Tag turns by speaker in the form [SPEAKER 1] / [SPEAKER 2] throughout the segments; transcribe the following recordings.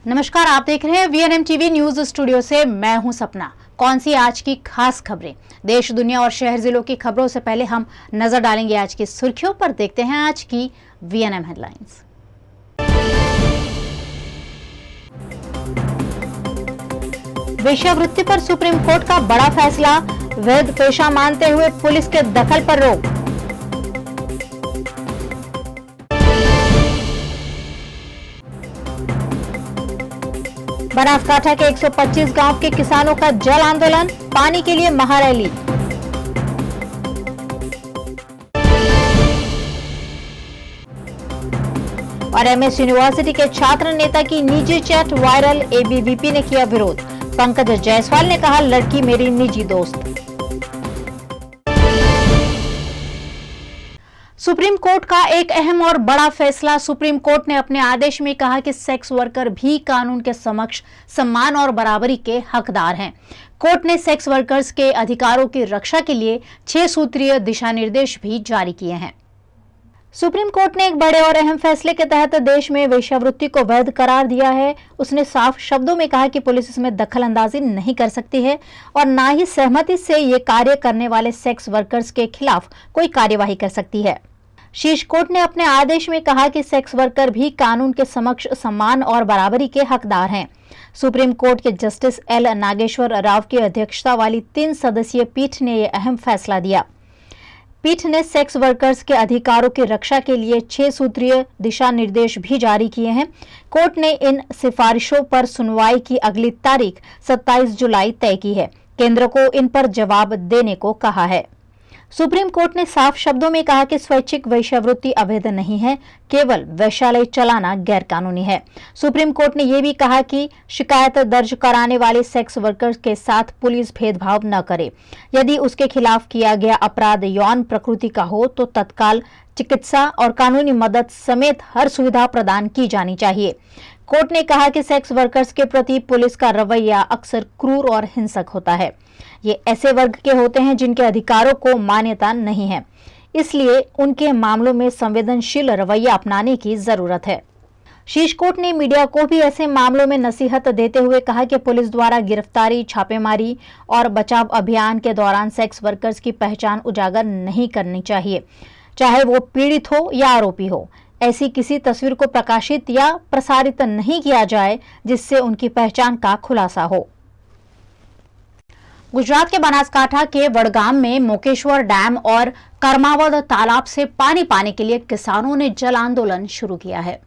[SPEAKER 1] नमस्कार, आप देख रहे हैं वीएनएम टीवी न्यूज स्टूडियो से। मैं हूं सपना। कौन सी आज की खास खबरें, देश दुनिया और शहर जिलों की खबरों से पहले हम नजर डालेंगे आज की सुर्खियों पर। देखते हैं आज की वीएनएम हेडलाइंस। वेश्यावृत्ति पर सुप्रीम कोर्ट का बड़ा फैसला, वैध पेशा मानते हुए पुलिस के दखल पर रोक। बनासकांठा के 125 गांव के किसानों का जल आंदोलन, पानी के लिए महारैली। और एमएस यूनिवर्सिटी के छात्र नेता की निजी चैट वायरल, एबीवीपी ने किया विरोध। पंकज जायसवाल ने कहा, लड़की मेरी निजी दोस्त। सुप्रीम कोर्ट का एक अहम और बड़ा फैसला। सुप्रीम कोर्ट ने अपने आदेश में कहा कि सेक्स वर्कर भी कानून के समक्ष सम्मान और बराबरी के हकदार हैं। कोर्ट ने सेक्स वर्कर्स के अधिकारों की रक्षा के लिए 6 सूत्रीय दिशा निर्देश भी जारी किए हैं। सुप्रीम कोर्ट ने एक बड़े और अहम फैसले के तहत देश में वेश्यावृत्ति को वैध करार दिया है। उसने साफ शब्दों में कहा कि पुलिस इसमें दखल अंदाजी नहीं कर सकती है और ना ही सहमति से ये कार्य करने वाले सेक्स वर्कर्स के खिलाफ कोई कार्यवाही कर सकती है। शीर्ष कोर्ट ने अपने आदेश में कहा कि सेक्स वर्कर भी कानून के समक्ष सम्मान और बराबरी के हकदार हैं। सुप्रीम कोर्ट के जस्टिस एल नागेश्वर राव की अध्यक्षता वाली 3 सदस्यीय पीठ ने यह अहम फैसला दिया। पीठ ने सेक्स वर्कर्स के अधिकारों की रक्षा के लिए 6 सूत्रीय दिशा निर्देश भी जारी किए हैं। कोर्ट ने इन सिफारिशों पर सुनवाई की अगली तारीख 27 जुलाई तय की है। केंद्र को इन पर जवाब देने को कहा है। सुप्रीम कोर्ट ने साफ शब्दों में कहा कि स्वैच्छिक वेश्यावृत्ति अवैध नहीं है, केवल वैश्यालय चलाना गैरकानूनी है। सुप्रीम कोर्ट ने यह भी कहा कि शिकायत दर्ज कराने वाले सेक्स वर्कर्स के साथ पुलिस भेदभाव न करे। यदि उसके खिलाफ किया गया अपराध यौन प्रकृति का हो तो तत्काल चिकित्सा और कानूनी मदद समेत हर सुविधा प्रदान की जानी चाहिए। कोर्ट ने कहा कि सेक्स वर्कर्स के प्रति पुलिस का रवैया अक्सर क्रूर और हिंसक होता है। ये ऐसे वर्ग के होते हैं जिनके अधिकारों को मान्यता नहीं है, इसलिए उनके मामलों में संवेदनशील रवैया अपनाने की जरूरत है। शीर्ष कोर्ट ने मीडिया को भी ऐसे मामलों में नसीहत देते हुए कहा कि पुलिस द्वारा गिरफ्तारी, छापेमारी और बचाव अभियान के दौरान सेक्स वर्कर्स की पहचान उजागर नहीं करनी चाहिए, चाहे वो पीड़ित हो या आरोपी हो। ऐसी किसी तस्वीर को प्रकाशित या प्रसारित नहीं किया जाए जिससे उनकी पहचान का खुलासा हो। गुजरात के बनासकांठा के वडगाम में मोकेश्वर डैम और कर्मावत तालाब से पानी पाने के लिए किसानों ने जल आंदोलन शुरू किया है।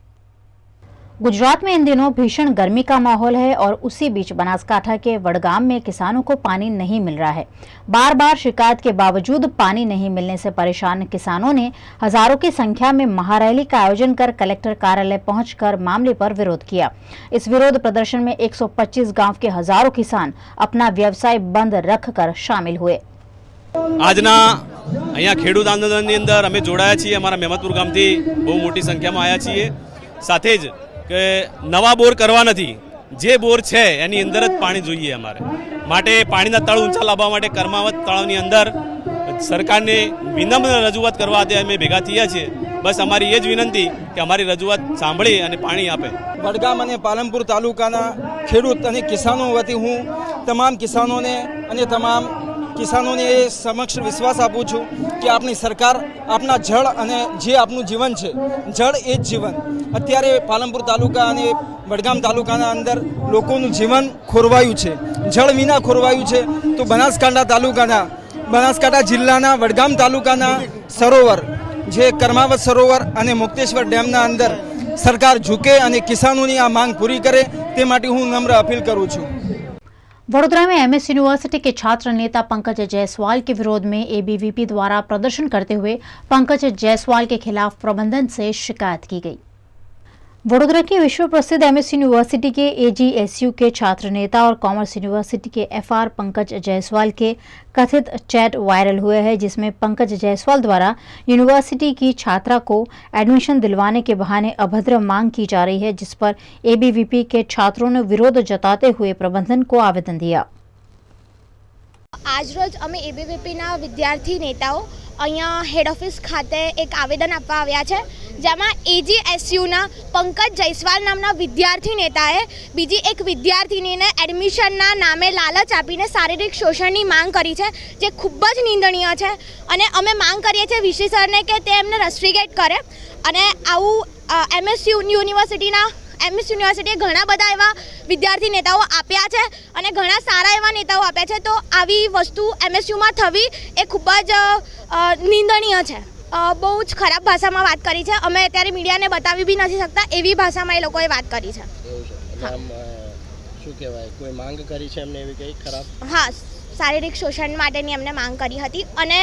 [SPEAKER 1] गुजरात में इन दिनों भीषण गर्मी का माहौल है और उसी बीच बनासकांठा के वडगाम में किसानों को पानी नहीं मिल रहा है। बार बार शिकायत के बावजूद पानी नहीं मिलने से परेशान किसानों ने हजारों की संख्या में महारैली का आयोजन कर कलेक्टर कार्यालय पहुंचकर मामले पर विरोध किया। इस विरोध प्रदर्शन में 125 गांव के हजारों किसान अपना व्यवसाय बंद रखकर शामिल हुए।
[SPEAKER 2] આજના અહીંયા ખેડૂત આંદોલનની અંદર અમે જોડાયા છીએ। અમારા મેમતપુર ગામથી બહુ મોટી સંખ્યામાં આવ્યા છીએ। સાથે જ કે નવા બોર કરવા નથી, જે બોર છે એની અંદર જ પાણી જોઈએ અમારે માટે પાણીના તળ ઊંચા લાવવા માટે કર્માવત તળાવની અંદર સરકારને વિનમ્ર રજૂઆત કરવા તે અમે ભેગા થયા છીએ। બસ અમારી એ જ વિનંતી કે અમારી રજૂઆત સાંભળી અને પાણી આપે।
[SPEAKER 3] વડગામ અને પાલનપુર તાલુકાના ખેડૂત અને કિસાનો વતી હું તમામ કિસાનોને અને તમામ કિસાનોને સમક્ષ વિશ્વાસ આપું છું કે આપની સરકાર આપના જળ અને જે આપનું જીવન છે, જળ એ જ જીવન। અત્યારે પાલનપુર તાલુકા અને વડગામ તાલુકાના અંદર લોકોનું જીવન ખોરવાયું છે, જળ વિના ખોરવાયું છે। તો બનાસકાંઠા જિલ્લાના વડગામ તાલુકાના સરોવર જે કર્માવત સરોવર અને મુક્તેશ્વર ડેમના અંદર સરકાર ઝૂકે અને કિસાનોની આ માંગ પૂરી કરે તે માટે હું નમ્ર અપીલ કરું છું।
[SPEAKER 1] वडोदरा में एमएस यूनिवर्सिटी के छात्र नेता पंकज जायसवाल के विरोध में एबीवीपी द्वारा प्रदर्शन करते हुए पंकज जायसवाल के खिलाफ प्रबंधन से शिकायत की गई। वडोदरा की विश्व प्रसिद्ध एमएस यूनिवर्सिटी के एजीएसयू के छात्र नेता और कॉमर्स यूनिवर्सिटी के एफआर पंकज जायसवाल के कथित चैट वायरल हुए हैं, जिसमें पंकज जायसवाल द्वारा यूनिवर्सिटी की छात्रा को एडमिशन दिलवाने के बहाने अभद्र मांग की जा रही है, जिस पर एबीवीपी के छात्रों ने विरोध जताते हुए प्रबंधन को आवेदन दिया।
[SPEAKER 4] આજરોજ અમે એબીવીપીના વિદ્યાર્થી નેતાઓ અહીંયા હેડ ઓફિસ ખાતે એક આવેદન આપવા આવ્યા છે, જેમાં એજીએસયુના પંકજ જયસ્વાલ નામના વિદ્યાર્થી નેતાએ બીજી એક વિદ્યાર્થીનીને એડમિશનના નામે લાલચ આપીને શારીરિક શોષણની માંગ કરી છે, જે ખૂબ જ નિંદનીય છે. અને અમે માંગ કરીએ છીએ વીસી સરને કે તે એમને રસ્ટ્રિકેટ કરે. અને આવું એમએસ યુનિવર્સિટીએ ઘણા બધા એવા વિદ્યાર્થી નેતાઓ આપ્યા છે અને ઘણા સારા એવા નેતાઓ આપ્યા છે, તો આવી વસ્તુ એમએસયુમાં થવી એ ખૂબ જ નિંદનીય છે. બહુ જ ખરાબ ભાષામાં વાત કરી છે. અમે અત્યારે મીડિયાને બતાવી બી નથી શકતા એવી ભાષામાં એ લોકોએ વાત કરી છે.
[SPEAKER 5] શું કહેવાય, કોઈ માંગ કરી છે એમને એવી કંઈ ખરાબ?
[SPEAKER 4] હા, શારીરિક શોષણ માટેની એમને માંગ કરી હતી અને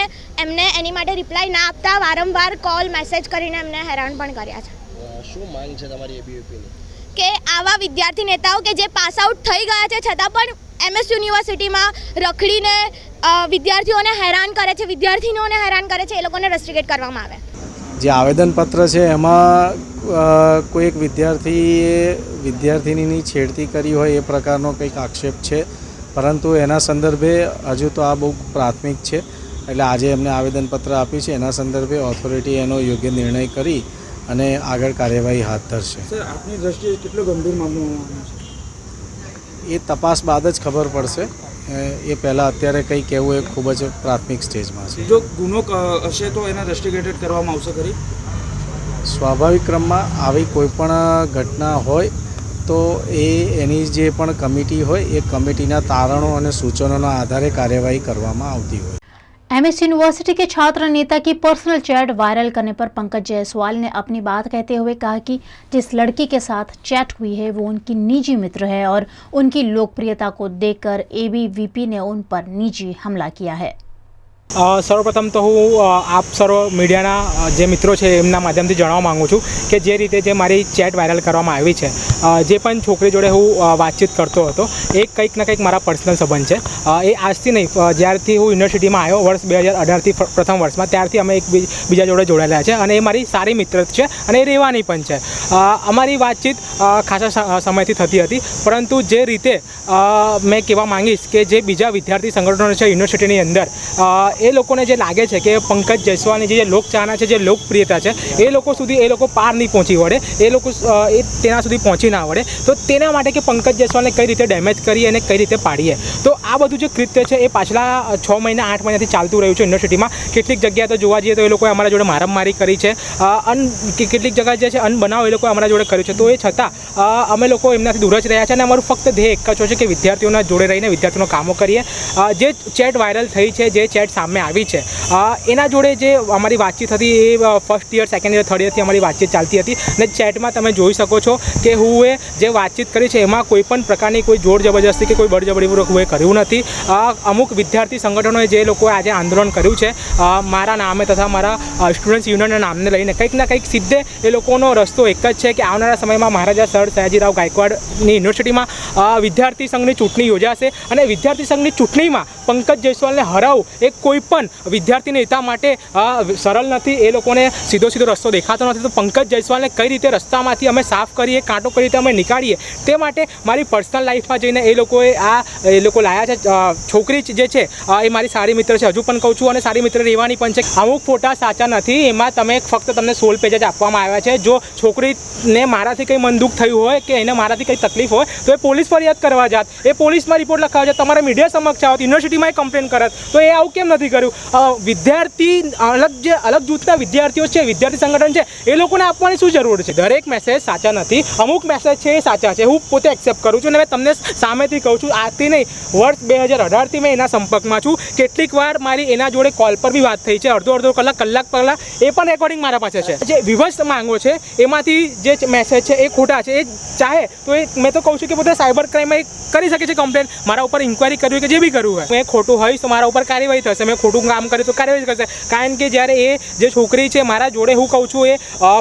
[SPEAKER 4] એમને એની માટે રિપ્લાય ના આપતા વારંવાર કોલ મેસેજ કરીને એમને હેરાન પણ કર્યા છે.
[SPEAKER 5] શું માંગ છે તમારી એબીવીપીની?
[SPEAKER 4] કે આવા વિદ્યાર્થી નેતાઓ કે જે પાસ આઉટ થઈ ગયા છે છતાં પણ એમએસ યુનિવર્સિટીમાં રખડીને વિદ્યાર્થીઓને હેરાન કરે છે, વિદ્યાર્થીનીઓને હેરાન કરે છે, એ લોકોને રસ્ટ્રિકેટ કરવામાં આવે.
[SPEAKER 6] જે આવેદનપત્ર છે એમાં કોઈ એક વિદ્યાર્થીનીની છેડતી કરી હોય એ પ્રકારનો કંઈક આક્ષેપ છે, પરંતુ એના સંદર્ભે હજુ તો આ બહુ પ્રાથમિક છે. એટલે આજે એમને આવેદનપત્ર આપ્યું છે, એના સંદર્ભે ઓથોરિટી એનો યોગ્ય નિર્ણય કરી અને આગળ કાર્યવાહી હાથ ધરશે.
[SPEAKER 3] સર, આપની દ્રષ્ટિએ કેટલો ગંભીર મામલો
[SPEAKER 6] એ તપાસ બાદ જ ખબર પડશે. એ પહેલાં અત્યારે કંઈ કહેવું એ ખૂબ જ પ્રાથમિક સ્ટેજમાં છે.
[SPEAKER 3] જો ગુનો હશે તો એને રસ્ટિકેટેડ કરવામાં આવશે ખરી?
[SPEAKER 6] સ્વાભાવિક ક્રમમાં આવી કોઈ પણ ઘટના હોય તો એની જે પણ કમિટી હોય એ કમિટીના તારણો અને સૂચનોના આધારે કાર્યવાही કરવામાં આવતી હોય.
[SPEAKER 1] एमएस यूनिवर्सिटी के छात्र नेता की पर्सनल चैट वायरल करने पर पंकज जायसवाल ने अपनी बात कहते हुए कहा कि जिस लड़की के साथ चैट हुई है वो उनकी निजी मित्र है और उनकी लोकप्रियता को देखकर एबीवीपी ने उन पर निजी हमला किया है.
[SPEAKER 7] સર્વપ્રથમ તો હું આપ સર્વ મીડિયાના જે મિત્રો છે એમના માધ્યમથી જણાવવા માગું છું કે જે રીતે જે મારી ચેટ વાયરલ કરવામાં આવી છે, જે પણ છોકરી જોડે હું વાતચીત કરતો હતો એ કંઈક ને કંઈક મારા પર્સનલ સંબંધ છે. એ આજથી નહીં, જ્યારથી હું યુનિવર્સિટીમાં આવ્યો વર્ષ 2018થી પ્રથમ વર્ષમાં, ત્યારથી અમે એક બીજા જોડે જોડાયેલા છે અને એ મારી સારી મિત્ર છે અને એ રહેવાની પણ છે. અમારી વાતચીત ખાસા સમયથી થતી હતી, પરંતુ જે રીતે મેં કહેવા માંગીશ કે જે બીજા વિદ્યાર્થી સંગઠનો છે યુનિવર્સિટીની અંદર, એ લોકોને જે લાગે છે કે પંકજ જયસ્વાલની જે લોકચાહના છે, જે લોકપ્રિયતા છે, એ લોકો સુધી એ લોકો પાર નહીં પહોંચી વળે, એ લોકો તેના સુધી પહોંચી ના વળે, તો તેના માટે કે પંકજ જયસ્વાલને કઈ રીતે ડેમેજ કરીએ અને કઈ રીતે પાડીએ. તો આ બધું જે કૃત્ય છે એ પાછલા 6 મહિના 8 મહિનાથી ચાલતું રહ્યું છે યુનિવર્સિટીમાં. કેટલીક જગ્યાએ તો જોવા જઈએ તો એ લોકોએ અમારા જોડે મારામારી કરી છે, કેટલીક જગ્યાએ જે છે અનબનાવ એ લોકો અમારા જોડે કર્યું છે. તો એ છતાં અમે લોકો એમનાથી દૂર જ રહ્યા છે અને અમારું ફક્ત ધ્યેય એક જ છે કે વિદ્યાર્થીઓના જોડે રહીને વિદ્યાર્થીઓના કામો કરીએ. જે ચેટ વાયરલ થઈ છે, જે ચેટ સામે આવી છે, એના જોડે જે અમારી વાતચીત હતી એ first year, second year, third યરથી અમારી વાતચીત ચાલતી હતી અને ચેટમાં તમે જોઈ શકો છો કે હું એ જે વાતચીત કરી છે એમાં કોઈ પણ પ્રકારની કોઈ જોર જબરજસ્તી કે કોઈ બળજબરીપૂર્વક હું એ કર્યું નથી. અમુક વિદ્યાર્થી સંગઠનોએ જે લોકોએ આજે આંદોલન કર્યું છે મારા નામે તથા મારા સ્ટુડન્ટ્સ યુનિયનના નામને લઈને, કંઈક ના કંઈક સીધે એ લોકોનો રસ્તો એક જ છે કે આવનારા સમયમાં મહારાજા સર સયાજીરાવ ગાયકવાડની યુનિવર્સિટીમાં વિદ્યાર્થી સંઘની ચૂંટણી યોજાશે અને વિદ્યાર્થી સંઘની ચૂંટણીમાં પંકજ જયસ્વાલને હરાવવું એ કોઈ પણ વિદ્યાર્થી નેતા માટે સરળ નથી. એ લોકોને સીધો રસ્તો દેખાતો નથી. તો પંકજ જયસ્વાલને કઈ રીતે રસ્તામાંથી અમે સાફ કરીએ, કાંટો કઈ રીતે અમે નીકાળીએ, તે માટે મારી પર્સનલ લાઈફમાં જઈને એ લોકો લાયા છે. છોકરી જે છે એ મારી સારી મિત્ર છે, હજુ પણ કહું છું, અને સારી મિત્ર રહેવાની પણ છે. અમુક ફોટા સાચા નથી, એમાં તમને 16 પેજ જ આપવામાં આવ્યા છે. જો છોકરીને મારાથી કંઈ મન દુઃખ થયું હોય કે એને મારાથી કંઈ તકલીફ હોય તો એ પોલીસ ફરિયાદ કરવા જાત, એ પોલીસમાં રિપોર્ટ લખાવે છે, તમારા મીડિયા સમક્ષ આવત, યુનિવર્સિટીમાં કમ્પ્લેન કરત. તો એ આવું કેમ નથી કર્યું? વિદ્યાર્થી અલગ જૂથના વિદ્યાર્થીઓ છે, વિદ્યાર્થી સંગઠન છે, એ લોકોને આપવાની શું જરૂર છે? દરેક મેસેજ સાચા નથી, અમુક મેસેજ છે એ સાચા છે. હું પોતે એક્સેપ્ટ કરું છું અને મેં તમને સામેથી કહું છું, આજથી નહીં, વર્ષ 2018થી મેં એના સંપર્કમાં છું. કેટલીક વાર મારી એના જોડે કોલ પર બી વાત થઈ છે, અડધો કલાક પહેલાં, એ પણ રેકોર્ડિંગ મારા પાસે છે. જે વિવશ માંગો છે એમાંથી જે મેસેજ છે એ ખોટા છે. એ ચાહે તો એ મેં તો કહું છું કે પોતે સાયબર ક્રાઇમમાં કરી શકે છે કમ્પ્લેન, મારા ઉપર ઇન્ક્વાયરી કરવી કે જે બી કરવું હોય. હું એ ખોટું હોઈશ તો મારા ઉપર કાર્યવાહી થશે. મેં એમને ખોટું કામ કરે તો કાર્યવાહી કરશે, કારણ કે જ્યારે એ જે છોકરી છે મારા જોડે હું કહું છું એ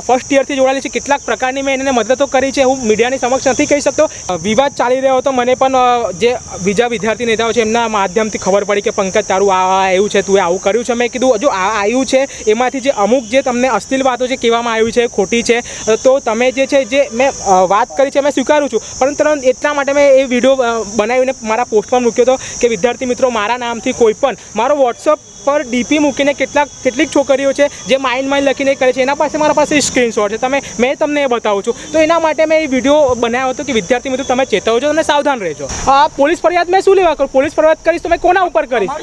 [SPEAKER 7] ફર્સ્ટ યરથી જોડાયેલી છે, કેટલાક પ્રકારની મેં એને મદદો કરી છે, હું મીડિયાની સમક્ષ નથી કહી શકતો. વિવાદ ચાલી રહ્યો હતો, મને પણ જે બીજા વિદ્યાર્થી નેતાઓ છે એમના માધ્યમથી ખબર પડી કે પંકજ તારું આ આવ્યું છે, તું આવું કર્યું છે. મેં કીધું જો આ આવ્યું છે એમાંથી જે અમુક જે તમને અશ્લીલ વાતો જે કહેવામાં આવ્યું છે ખોટી છે, તો તમે જે છે જે મેં વાત કરી છે મેં સ્વીકારું છું, પરંતુ એટલા માટે મેં એ વિડીયો બનાવીને મારા પોસ્ટમાં મૂક્યો હતો કે વિદ્યાર્થી મિત્રો મારા નામથી કોઈ પણ મારો વોટ્સઅપ પર ડીપી મૂકીને કેટલીક છોકરીઓ છે જે માઇન્ડ લખીને કરે છે, એના પાસે મારા પાસે સ્ક્રીનશોટ છે, મેં તમને એ બતાવું છું. તો એના માટે મેં એ વિડીયો બનાવ્યો હતો કે વિદ્યાર્થી મિત્રો તમે ચેતવજો અને સાવધાન રહેજો. આ પોલીસ ફરિયાદ મેં શું લેવા કરું? પોલીસ ફરિયાદ કરીશ તો મેં કોના ઉપર કરીશ?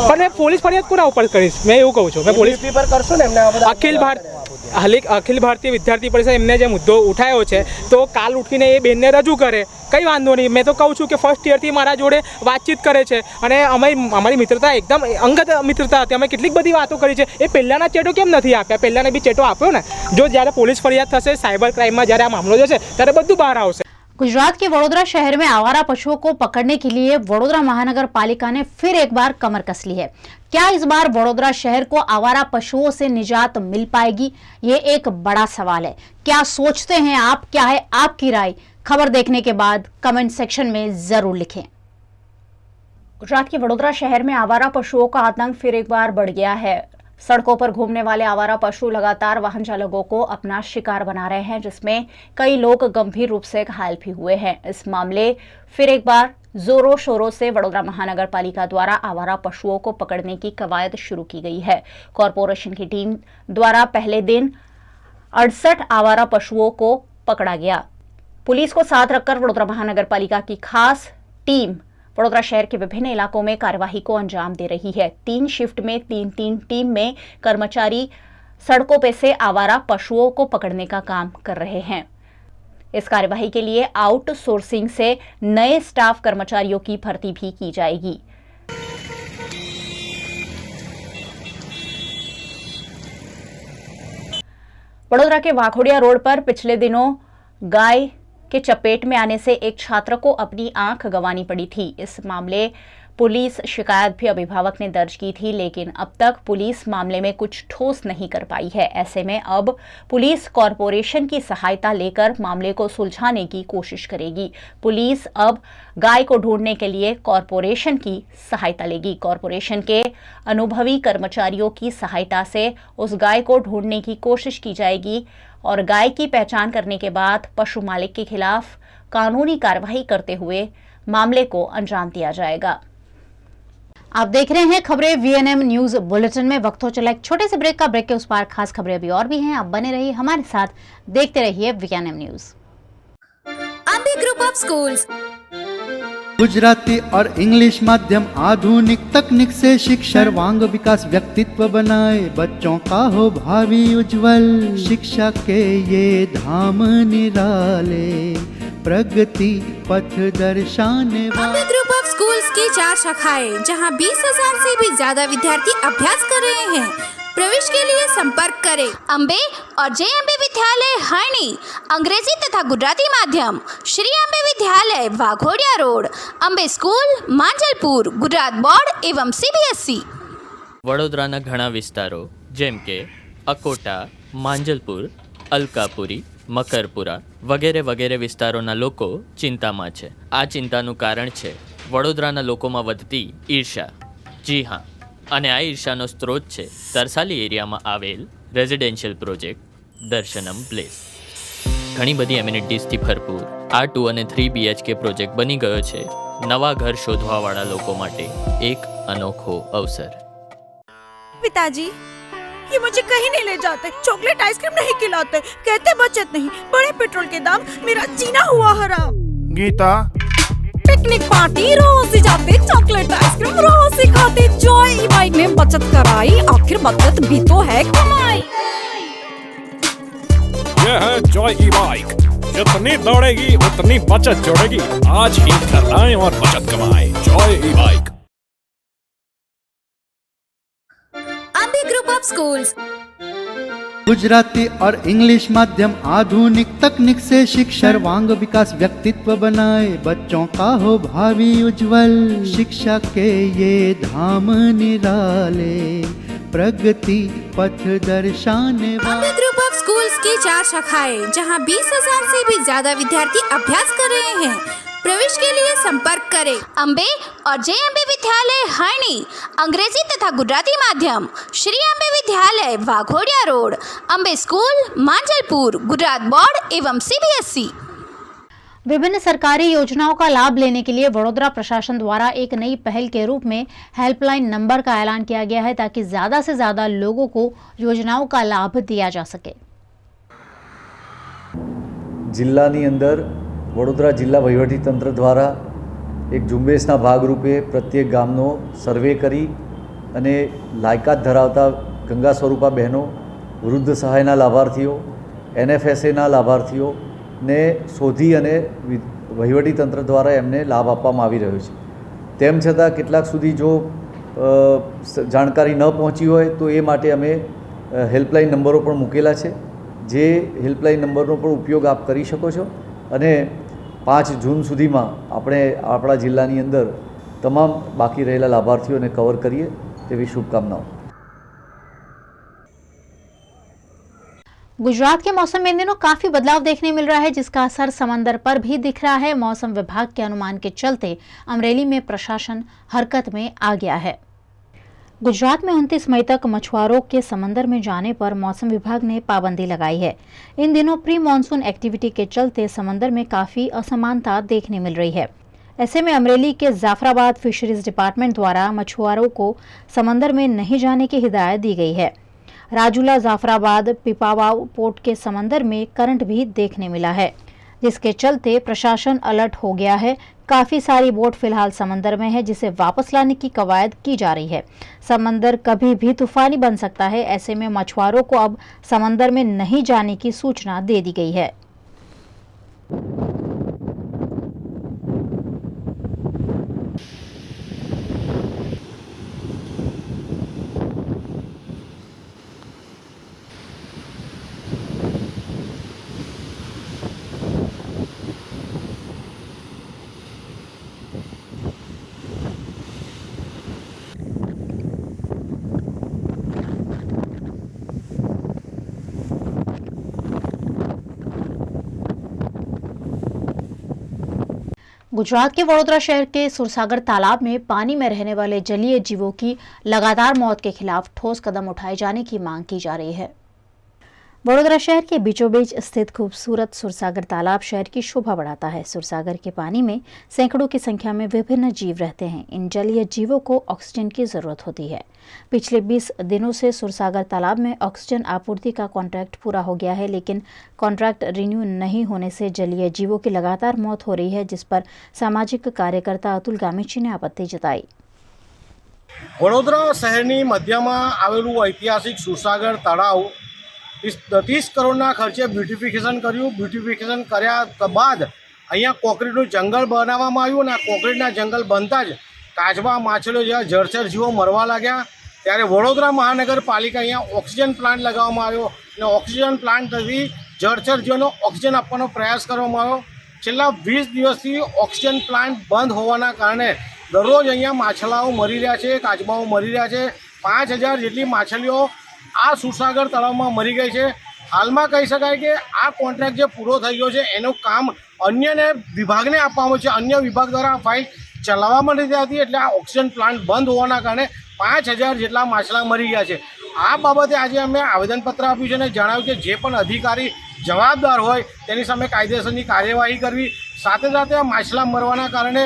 [SPEAKER 7] પણ મેં પોલીસ ફરિયાદ કોના ઉપર કરીશ? મેં એવું કહું છું, મેં પોલીસ
[SPEAKER 5] પેપર કરશો ને એમને
[SPEAKER 7] અખિલ ભારતીય વિદ્યાર્થી પરિષદ એમને જે મુદ્દો ઉઠાવ્યો છે તો કાલ ઉઠીને એ બેનને રજૂ કરે, કંઈ વાંધો નહીં. મેં તો કહું છું કે ફર્સ્ટ યરથી મારા જોડે વાતચીત કરે છે અને અમારી મિત્રતા એકદમ અંગત મિત્રતા હતી. અમે કેટલીક બધી વાતો કરી છે. એ પહેલાંના ચેટો કેમ નથી આપ્યા? પહેલાંને બી ચેટો આપ્યો ને. જો જ્યારે પોલીસ ફરિયાદ થશે, સાયબર ક્રાઇમમાં જ્યારે આ મામલો જશે ત્યારે બધું બહાર આવશે.
[SPEAKER 1] गुजरात के वडोदरा शहर में आवारा पशुओं को पकड़ने के लिए वडोदरा महानगर पालिका ने फिर एक बार कमर कस ली है. क्या इस बार वडोदरा शहर को आवारा पशुओं से निजात मिल पाएगी? ये एक बड़ा सवाल है. क्या सोचते हैं आप? क्या है आपकी राय? खबर देखने के बाद कमेंट सेक्शन में जरूर लिखें. गुजरात के वडोदरा शहर में आवारा पशुओं का आतंक फिर एक बार बढ़ गया है. सड़कों पर घूमने वाले आवारा पशु लगातार वाहन चालकों को अपना शिकार बना रहे हैं, जिसमें कई लोग गंभीर रूप से घायल भी हुए हैं. इस मामले फिर एक बार जोरों शोरों से वडोदरा महानगर पालिका द्वारा आवारा पशुओं को पकड़ने की कवायद शुरू की गई है. कॉरपोरेशन की टीम द्वारा पहले दिन 68 आवारा पशुओं को पकड़ा गया. पुलिस को साथ रखकर वडोदरा महानगर पालिका की खास टीम वडोदरा शहर के विभिन्न इलाकों में कार्यवाही को अंजाम दे रही है. 3 शिफ्ट में 3 टीम में कर्मचारी सड़कों पे से आवारा पशुओं को पकड़ने का काम कर रहे हैं. इस कार्यवाही के लिए आउटसोर्सिंग से नए स्टाफ कर्मचारियों की भर्ती भी की जाएगी. वडोदरा के वाघोड़िया रोड पर पिछले दिनों गाय के चपेट में आने से एक छात्र को अपनी आंख गंवानी पड़ी थी. इस मामले पुलिस शिकायत भी अभिभावक ने दर्ज की थी, लेकिन अब तक पुलिस मामले में कुछ ठोस नहीं कर पाई है. ऐसे में अब पुलिस कॉरपोरेशन की सहायता लेकर मामले को सुलझाने की कोशिश करेगी. पुलिस अब गाय को ढूंढने के लिए कॉरपोरेशन की सहायता लेगी. कॉरपोरेशन के अनुभवी कर्मचारियों की सहायता से उस गाय को ढूंढने की कोशिश की जाएगी और गाय की पहचान करने के बाद पशु मालिक के खिलाफ कानूनी कार्रवाई करते हुए मामले को अंजाम दिया जाएगा. आप देख रहे हैं खबरें वीएनएम न्यूज बुलेटिन में. वक्त हो चला एक छोटे से ब्रेक का. ब्रेक के उस पार खास खबरें अभी और भी हैं. आप बने रहिए हमारे साथ, देखते रहिए VNM news.
[SPEAKER 8] Ambe group of schools
[SPEAKER 9] Gujarati और इंग्लिश माध्यम आधुनिक तकनीक से शिक्षा सर्वांग विकास व्यक्तित्व बनाए, बच्चों का हो भावी उज्जवल. शिक्षा के ये धाम निराले, प्रगति पथ दर्शाने
[SPEAKER 8] अंबे ग्रुप ऑफ स्कूल्स की 4 शाखाएं, जहां 20,000 से भी ज्यादा विद्यार्थी अभ्यास कर रहे हैं. प्रवेश के लिए संपर्क करें अंबे और जे अंबे विद्यालय हरणी, अंग्रेजी तथा गुजराती माध्यम, श्री अंबे विद्यालय Waghodia road, Ambe school Manjalpur, Gujarat board एवं CBSE.
[SPEAKER 10] વડોદરાના ઘણા વિસ્તારો જેમ કે અકોટા, માંજલપુર, અલકાપુરી, મકરપુરા વગેરે વગેરે વિસ્તારોના લોકો ચિંતામાં છે. આ ચિંતાનું કારણ છે વડોદરાના લોકોમાં વધતી ઈર્ષા. જી હા, અને આ ઈર્ષાનો સ્ત્રોત છે તરસાલી એરિયામાં આવેલ રેઝિડેન્શિયલ પ્રોજેક્ટ દર્શનમ પ્લેસ. ઘણી બધી એમિનિટીઝથી ભરપૂર આ 2 અને 3 BHK પ્રોજેક્ટ બની ગયો છે નવા ઘર શોધવાવાળા લોકો માટે એક અનોખો અવસર.
[SPEAKER 8] पिताजी, ये मुझे कहीं नहीं ले जाते, चॉकलेट आइसक्रीम नहीं खिलाते, कहते बचत नहीं, बढ़े पेट्रोल के दाम, मेरा जीना हुआ हराम.
[SPEAKER 11] गीता,
[SPEAKER 8] पिकनिक पार्टी रोज ही जाते, चॉकलेट आइसक्रीम रोज ही खाते, जॉय ई बाइक ने बचत कराई, आखिर बचत भी तो है कमाई.
[SPEAKER 11] ये है जॉय ई बाइक, जितनी दौड़ेगी उतनी बचत जोड़ेगी. आज ही घर आए और बचत कमाए. Joy E bike.
[SPEAKER 8] Ambe group of schools
[SPEAKER 9] Gujarati और इंग्लिश माध्यम आधुनिक तकनीक से शिक्षा सर्वांग विकास व्यक्तित्व बनाए बच्चों का हो भावी उज्जवल। शिक्षा के ये धाम निराले प्रगति पथ दर्शाने
[SPEAKER 8] अम्बे ग्रुप ऑफ स्कूल्स की 4 शाखाएं जहां 20,000 से भी ज्यादा विद्यार्थी अभ्यास कर रहे हैं। प्रवेश के लिए संपर्क करें अम्बे और JMB विद्यालय हरणी, अंग्रेजी तथा गुजराती माध्यम, श्री अम्बे विद्यालय Waghodia road, Ambe school Manjalpur, Gujarat board एवं CBSE।
[SPEAKER 1] विभिन्न सरकारी योजनाओं का लाभ लेने के लिए वडोदरा प्रशासन द्वारा एक नई पहल के रूप में हेल्पलाइन नंबर का ऐलान किया गया है ताकि ज्यादा से ज्यादा लोगों को योजनाओं का लाभ दिया जा सके।
[SPEAKER 12] જિલ્લાની અંદર વડોદરા જિલ્લા વહીવટીતંત્ર દ્વારા એક ઝુંબેશના ભાગરૂપે પ્રત્યેક ગામનો સર્વે કરી અને લાયકાત ધરાવતા ગંગા સ્વરૂપા બહેનો, વૃદ્ધ સહાયના લાભાર્થીઓ, NFSAના લાભાર્થીઓને શોધી અને વહીવટીતંત્ર દ્વારા એમને લાભ આપવામાં આવી રહ્યો છે। તેમ છતાં કેટલાક સુધી જો જાણકારી ન પહોંચી હોય તો એ માટે અમે હેલ્પલાઇન નંબરો પણ મૂકેલા છે, જે હેલ્પલાઇન નંબરનો પણ ઉપયોગ આપ કરી શકો છો અને 5 જૂન સુધીમાં આપણે આપણા જિલ્લાની અંદર તમામ બાકી રહેલા લાભાર્થીઓને કવર કરીએ તેવી શુભકામનાઓ।
[SPEAKER 1] गुजरात के मौसम में इन दिनों काफी बदलाव देखने मिल रहा है, जिसका असर समंदर पर भी दिख रहा है। मौसम विभाग के अनुमान के चलते अमरेली में प्रशासन हरकत में आ गया है। गुजरात में 29 मई तक मछुआरों के समंदर में जाने पर मौसम विभाग ने पाबंदी लगाई है। इन दिनों प्री मानसून एक्टिविटी के चलते समंदर में काफी असमानता देखने मिल रही है। ऐसे में अमरेली के जाफराबाद फिशरीज डिपार्टमेंट द्वारा मछुआरों को समंदर में नहीं जाने की हिदायत दी गई है। राजूला, जाफराबाद, पिपावाव पोर्ट के समंदर में करंट भी देखने मिला है, जिसके चलते प्रशासन अलर्ट हो गया है। काफी सारी बोट फिलहाल समंदर में है, जिसे वापस लाने की कवायद की जा रही है। समंदर कभी भी तूफानी बन सकता है। ऐसे में मछुआरों को अब समंदर में नहीं जाने की सूचना दे दी गई है। गुजरात के वडोदरा शहर के सुरसागर तालाब में पानी में रहने वाले जलीय जीवों की लगातार मौत के खिलाफ ठोस कदम उठाए जाने की मांग की जा रही है। वडोदरा शहर के बीचों बीच स्थित खूबसूरत सुरसागर तालाब शहर की शोभा बढ़ाता है। सुरसागर के पानी में सैकड़ों की संख्या में विभिन्न जीव रहते हैं। इन जलीय जीवों को ऑक्सीजन की जरूरत होती है। पिछले 20 दिनों से सुरसागर तालाब में ऑक्सीजन आपूर्ति का कॉन्ट्रैक्ट पूरा हो गया है, लेकिन कॉन्ट्रैक्ट रिन्यू नहीं होने से जलीय जीवों की लगातार मौत हो रही है, जिस पर सामाजिक कार्यकर्ता अतुल गामेची ने आपत्ति जताई।
[SPEAKER 13] वडोदरा शहरनी मध्यમાં આવેલું ઐતિહાસિક સુરસાગર તળાવ 30 કરોડના ખર્ચે બ્યુટિફિકેશન કર્યું। બ્યુટિફિકેશન કર્યા બાદ અહીંયા કોન્ક્રીટનું જંગલ બનાવવામાં આવ્યું અને આ કોન્ક્રીટના જંગલ બનતા જ કાચબા, માછલીઓ જેવા જળચર જીવો મરવા લાગ્યા। ત્યારે વડોદરા મહાનગરપાલિકા અહીંયા ઓક્સિજન પ્લાન્ટ લગાવવામાં આવ્યો અને ઓક્સિજન પ્લાન્ટથી જળચર જીવોનો ઓક્સિજન આપવાનો પ્રયાસ કરવામાં આવ્યો। છેલ્લા 20 દિવસથી ઓક્સિજન પ્લાન્ટ બંધ હોવાના કારણે દરરોજ અહીંયા માછલાઓ મરી રહ્યા છે, કાચબાઓ મરી રહ્યા છે। 5000 જેટલી માછલીઓ આ સુરસાગર તળાવમાં મરી ગઈ છે। હાલમાં કહી શકાય કે આ કોન્ટ્રાક્ટ જે પૂરો થઈ ગયો છે એનું કામ અન્યને વિભાગને આપવામાં છે। अन्य વિભાગ દ્વારા આ ફાઇલ ચલાવવામાં નથી આવતી, એટલે આ ઓક્સિજન પ્લાન્ટ બંધ હોવાના કારણે 5000 જેટલા માછલા મરી ગયા છે। આ બાબતે આજે અમે આવેદનપત્ર આપ્યું છે અને જણાવ્યું કે જે પણ અધિકારી જવાબદાર હોય તેની સામે કાયદેસરની કાર્યવાહી કરવી। સાથે સાથે આ માછલા મરવાના કારણે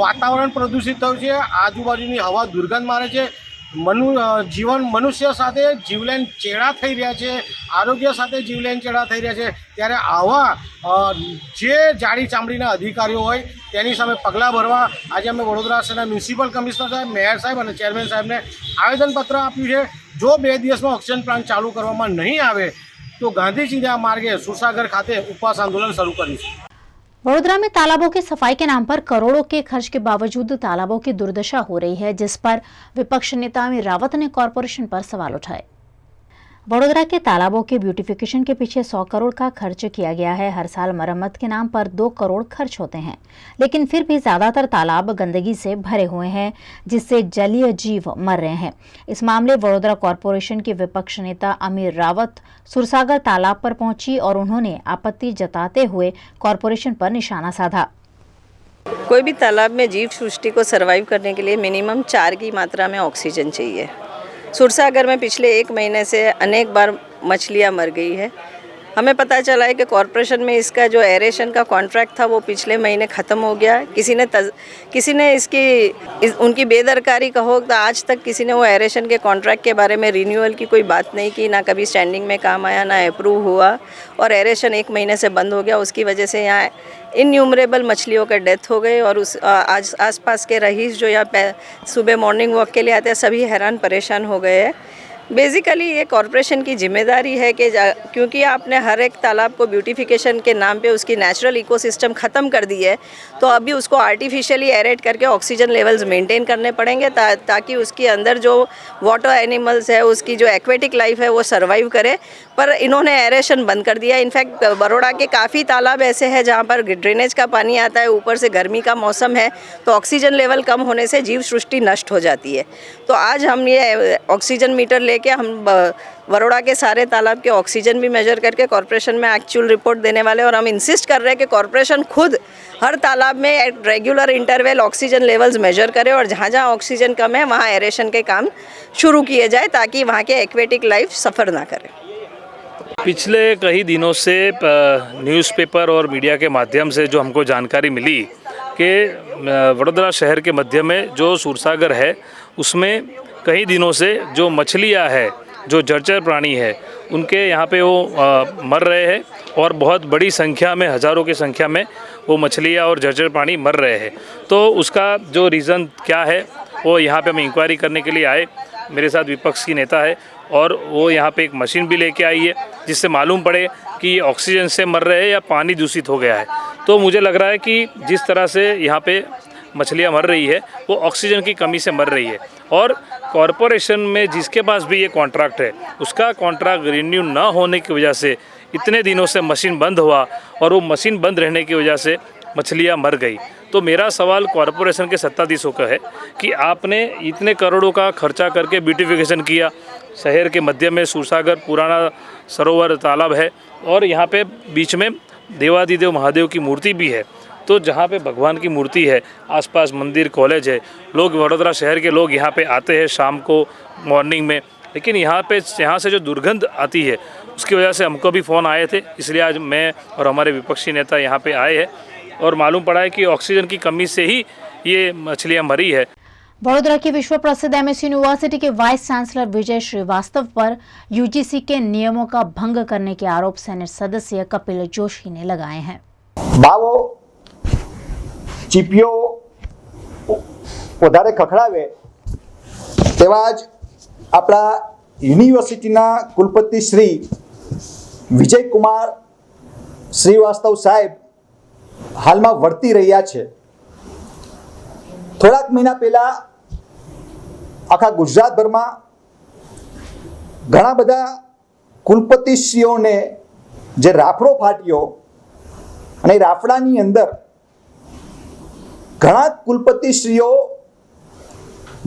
[SPEAKER 13] વાતાવરણ પ્રદૂષિત થયું છે, આજુબાજુની હવા દુર્ગંધ મારે છે, મનુષ્ય સાથે જીવલેણ ચેડા થઈ રહ્યા છે, આરોગ્ય સાથે જીવલેણ ચેડા થઈ રહ્યા છે। ત્યારે આવા જે જાડી ચામડીના અધિકારીઓ હોય તેની સામે પગલાં ભરવા આજે અમે વડોદરા શહેરના મ્યુનિસિપલ કમિશનર સાહેબ, મેયર સાહેબ અને ચેરમેન સાહેબને આવેદનપત્ર આપ્યું છે। જો 2 દિવસમાં ઓક્સિજન પ્લાન્ટ ચાલુ કરવામાં નહીં આવે तो गांधी चिंध्या मार्गे सुरसागर खाते उपवास आंदोलन शुरू करीશું।
[SPEAKER 1] वडोदरा में तालाबों की सफाई के नाम पर करोड़ों के खर्च के बावजूद तालाबों की दुर्दशा हो रही है, जिस पर विपक्ष नेता अमीर रावत ने कॉरपोरेशन पर सवाल उठाए। वडोदरा के तालाबों के ब्यूटिफिकेशन के पीछे 100 करोड़ का खर्च किया गया है। हर साल मरम्मत के नाम पर 2 करोड़ खर्च होते हैं, लेकिन फिर भी ज्यादातर तालाब गंदगी से भरे हुए हैं, जिससे जलीय जीव मर रहे हैं। इस मामले वडोदरा कॉरपोरेशन के विपक्ष नेता अमीर रावत सुरसागर तालाब पर पहुंची और उन्होंने आपत्ति जताते हुए कॉरपोरेशन पर निशाना साधा।
[SPEAKER 14] कोई भी तालाब में जीव सृष्टि को सर्वाइव करने के लिए मिनिमम 4 की मात्रा में ऑक्सीजन चाहिए। सुरसागर में पिछले 1 महीने से अनेक बार मछलियां मर गई है। हमें पता चला है कि कॉरपोरेशन में इसका जो एरेशन का कॉन्ट्रैक्ट था वो पिछले महीने ख़त्म हो गया। किसी ने उनकी बेदरकारी कहो तो आज तक किसी ने वो एरेशन के कॉन्ट्रैक्ट के बारे में रिन्यूअल की कोई बात नहीं की, ना कभी स्टैंडिंग में काम आया, ना अप्रूव हुआ, और एरेशन 1 महीने से बंद हो गया। उसकी वजह से यहाँ इन्यूमरेबल मछलियों का डेथ हो गई और आज आसपास के रईस जो यहाँ सुबह मॉर्निंग वॉक के लिए आते हैं सभी हैरान परेशान हो गए हैं। बेसिकली ये कॉरपोरेशन की जिम्मेदारी है कि क्योंकि आपने हर एक तालाब को ब्यूटिफिकेशन के नाम पे उसकी नेचुरल इकोसिस्टम ख़त्म कर दी है, तो अभी उसको आर्टिफिशियली एरेट करके ऑक्सीजन लेवल्स मेंटेन करने पड़ेंगे ताकि उसके अंदर जो वाटर एनिमल्स है, उसकी जो एक्वेटिक लाइफ है वो सर्वाइव करे। पर इन्होंने एरेशन बंद कर दिया। इनफैक्ट बड़ौदा के काफ़ी तालाब ऐसे हैं जहाँ पर ड्रेनेज का पानी आता है, ऊपर से गर्मी का मौसम है, तो ऑक्सीजन लेवल कम होने से जीव सृष्टि नष्ट हो जाती है। तो आज हम ये ऑक्सीजन मीटर लेके हम बड़ौदा के सारे तालाब के ऑक्सीजन भी मेजर करके कॉरपोरेशन में एक्चुअल रिपोर्ट देने वाले, और हम इंसिस्ट कर रहे हैं कि कॉरपोरेशन खुद हर तालाब में regular interval oxygen levels measure करे और जहाँ जहाँ ऑक्सीजन कम है वहाँ एरेशन के काम शुरू किए जाए ताकि वहाँ के एक्वेटिक लाइफ सफ़र ना करे।
[SPEAKER 15] पिछले कई दिनों से न्यूज़पेपर और मीडिया के माध्यम से जो हमको जानकारी मिली कि वडोदरा शहर के मध्य में जो सुरसागर है उसमें कई दिनों से जो मछलियाँ है, जो जलचर प्राणी है, उनके यहाँ पे वो मर रहे हैं और बहुत बड़ी संख्या में, हज़ारों की संख्या में वो मछलियाँ और जलचर प्राणी मर रहे हैं। तो उसका जो रीज़न क्या है वो यहाँ पे हम इंक्वायरी करने के लिए आए। मेरे साथ विपक्ष की नेता है और वो यहाँ पे एक मशीन भी लेके आई है जिससे मालूम पड़े कि ऑक्सीजन से मर रहे हैं या पानी दूषित हो गया है। तो मुझे लग रहा है कि जिस तरह से यहाँ पे मछलियाँ मर रही है वो ऑक्सीजन की कमी से मर रही है, और कॉरपोरेशन में जिसके पास भी ये कॉन्ट्रैक्ट है उसका कॉन्ट्रैक्ट रिन्यू ना होने की वजह से इतने दिनों से मशीन बंद हुआ और वो मशीन बंद रहने की वजह से मछलियाँ मर गई। तो मेरा सवाल कॉरपोरेशन के सत्ताधीशों का है कि आपने इतने करोड़ों का खर्चा करके ब्यूटिफिकेशन किया, शहर के मध्य में सुरसागर पुराना सरोवर तालाब है और यहाँ पे बीच में देवादिदेव महादेव की मूर्ति भी है। तो जहाँ पे भगवान की मूर्ति है, आसपास मंदिर, कॉलेज है, लोग वडोदरा शहर के लोग यहाँ पे आते हैं शाम को, मॉर्निंग में, लेकिन यहाँ से जो दुर्गंध आती है उसकी वजह से हमको भी फ़ोन आए थे। इसलिए आज मैं और हमारे विपक्षी नेता यहाँ पे आए हैं और मालूम पड़ा है कि ऑक्सीजन की कमी से ही ये मछलियाँ मरी है।
[SPEAKER 1] वडोदरा की विश्व प्रसिद्ध एमएस यूनिवर्सिटी के वाइस चांसलर विजय श्रीवास्तव पर यूजीसी के नियमों का भंग करने के आरोप सेनेट सदस्य कपिल जोशी ने लगाए हैं।
[SPEAKER 16] बावो चीपियो વધારે ખખડાવે તેવા જ આપણા યુનિવર્સિટીના કુલપતિ શ્રી વિજય કુમાર શ્રીવાસ્તવ સાહેબ હાલમાં વર્તી રહ્યા છે। થોડાક મહિના પહેલા આખા ગુજરાતભરમાં ઘણા બધા કુલપતિશ્રીઓને જે રાફડો ફાટ્યો અને રાફડાની અંદર ઘણા કુલપતિશ્રીઓ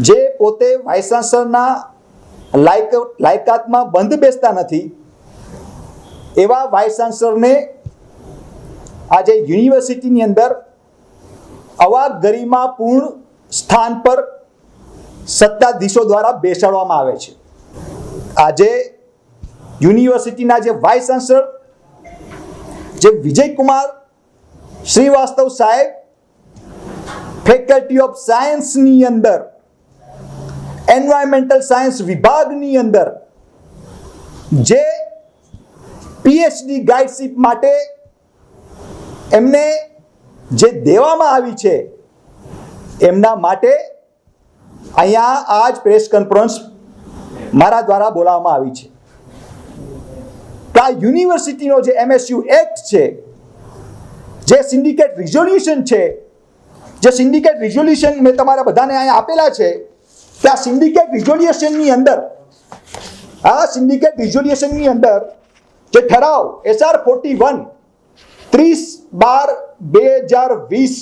[SPEAKER 16] જે પોતે વાઇસ ચાન્સલરના લાયકાતમાં બંધ બેસતા નથી એવા વાઇસ ચાન્સલરને આજે યુનિવર્સિટીની અંદર અવાક ગરિમાપૂર્ણ સ્થાન પર સત્તાધીશો દ્વારા બેસાડવામાં આવે છે। આજે યુનિવર્સિટીના જે વાઇસ ચાન્સલર જે વિજય કુમાર શ્રીવાસ્તવ સાહેબ ફેકલ્ટી ઓફ સાયન્સની અંદર એન્વાયરમેન્ટલ સાયન્સ વિભાગની અંદર જે પીએચડી ગાઈડશીપ માટે એમને જે દેવામાં આવી છે એમના માટે અહીંયા આજ પ્રેસ કોન્ફરન્સ મારા દ્વારા બોલાવવામાં આવી છે। આ યુનિવર્સિટીનો જે એમએસયુ એક્ટ છે, જે સિન્ડિકેટ રિઝોલ્યુશન છે, જે સિન્ડિકેટ રિઝોલ્યુશન મેં તમારા બધાને અહીંયા આપેલા છે, ત્યાં સિન્ડિકેટ રિઝોલ્યુશનની અંદર આ સિન્ડિકેટ રિઝોલ્યુશનની અંદર જે ઠરાવ SR 41 30/12/2020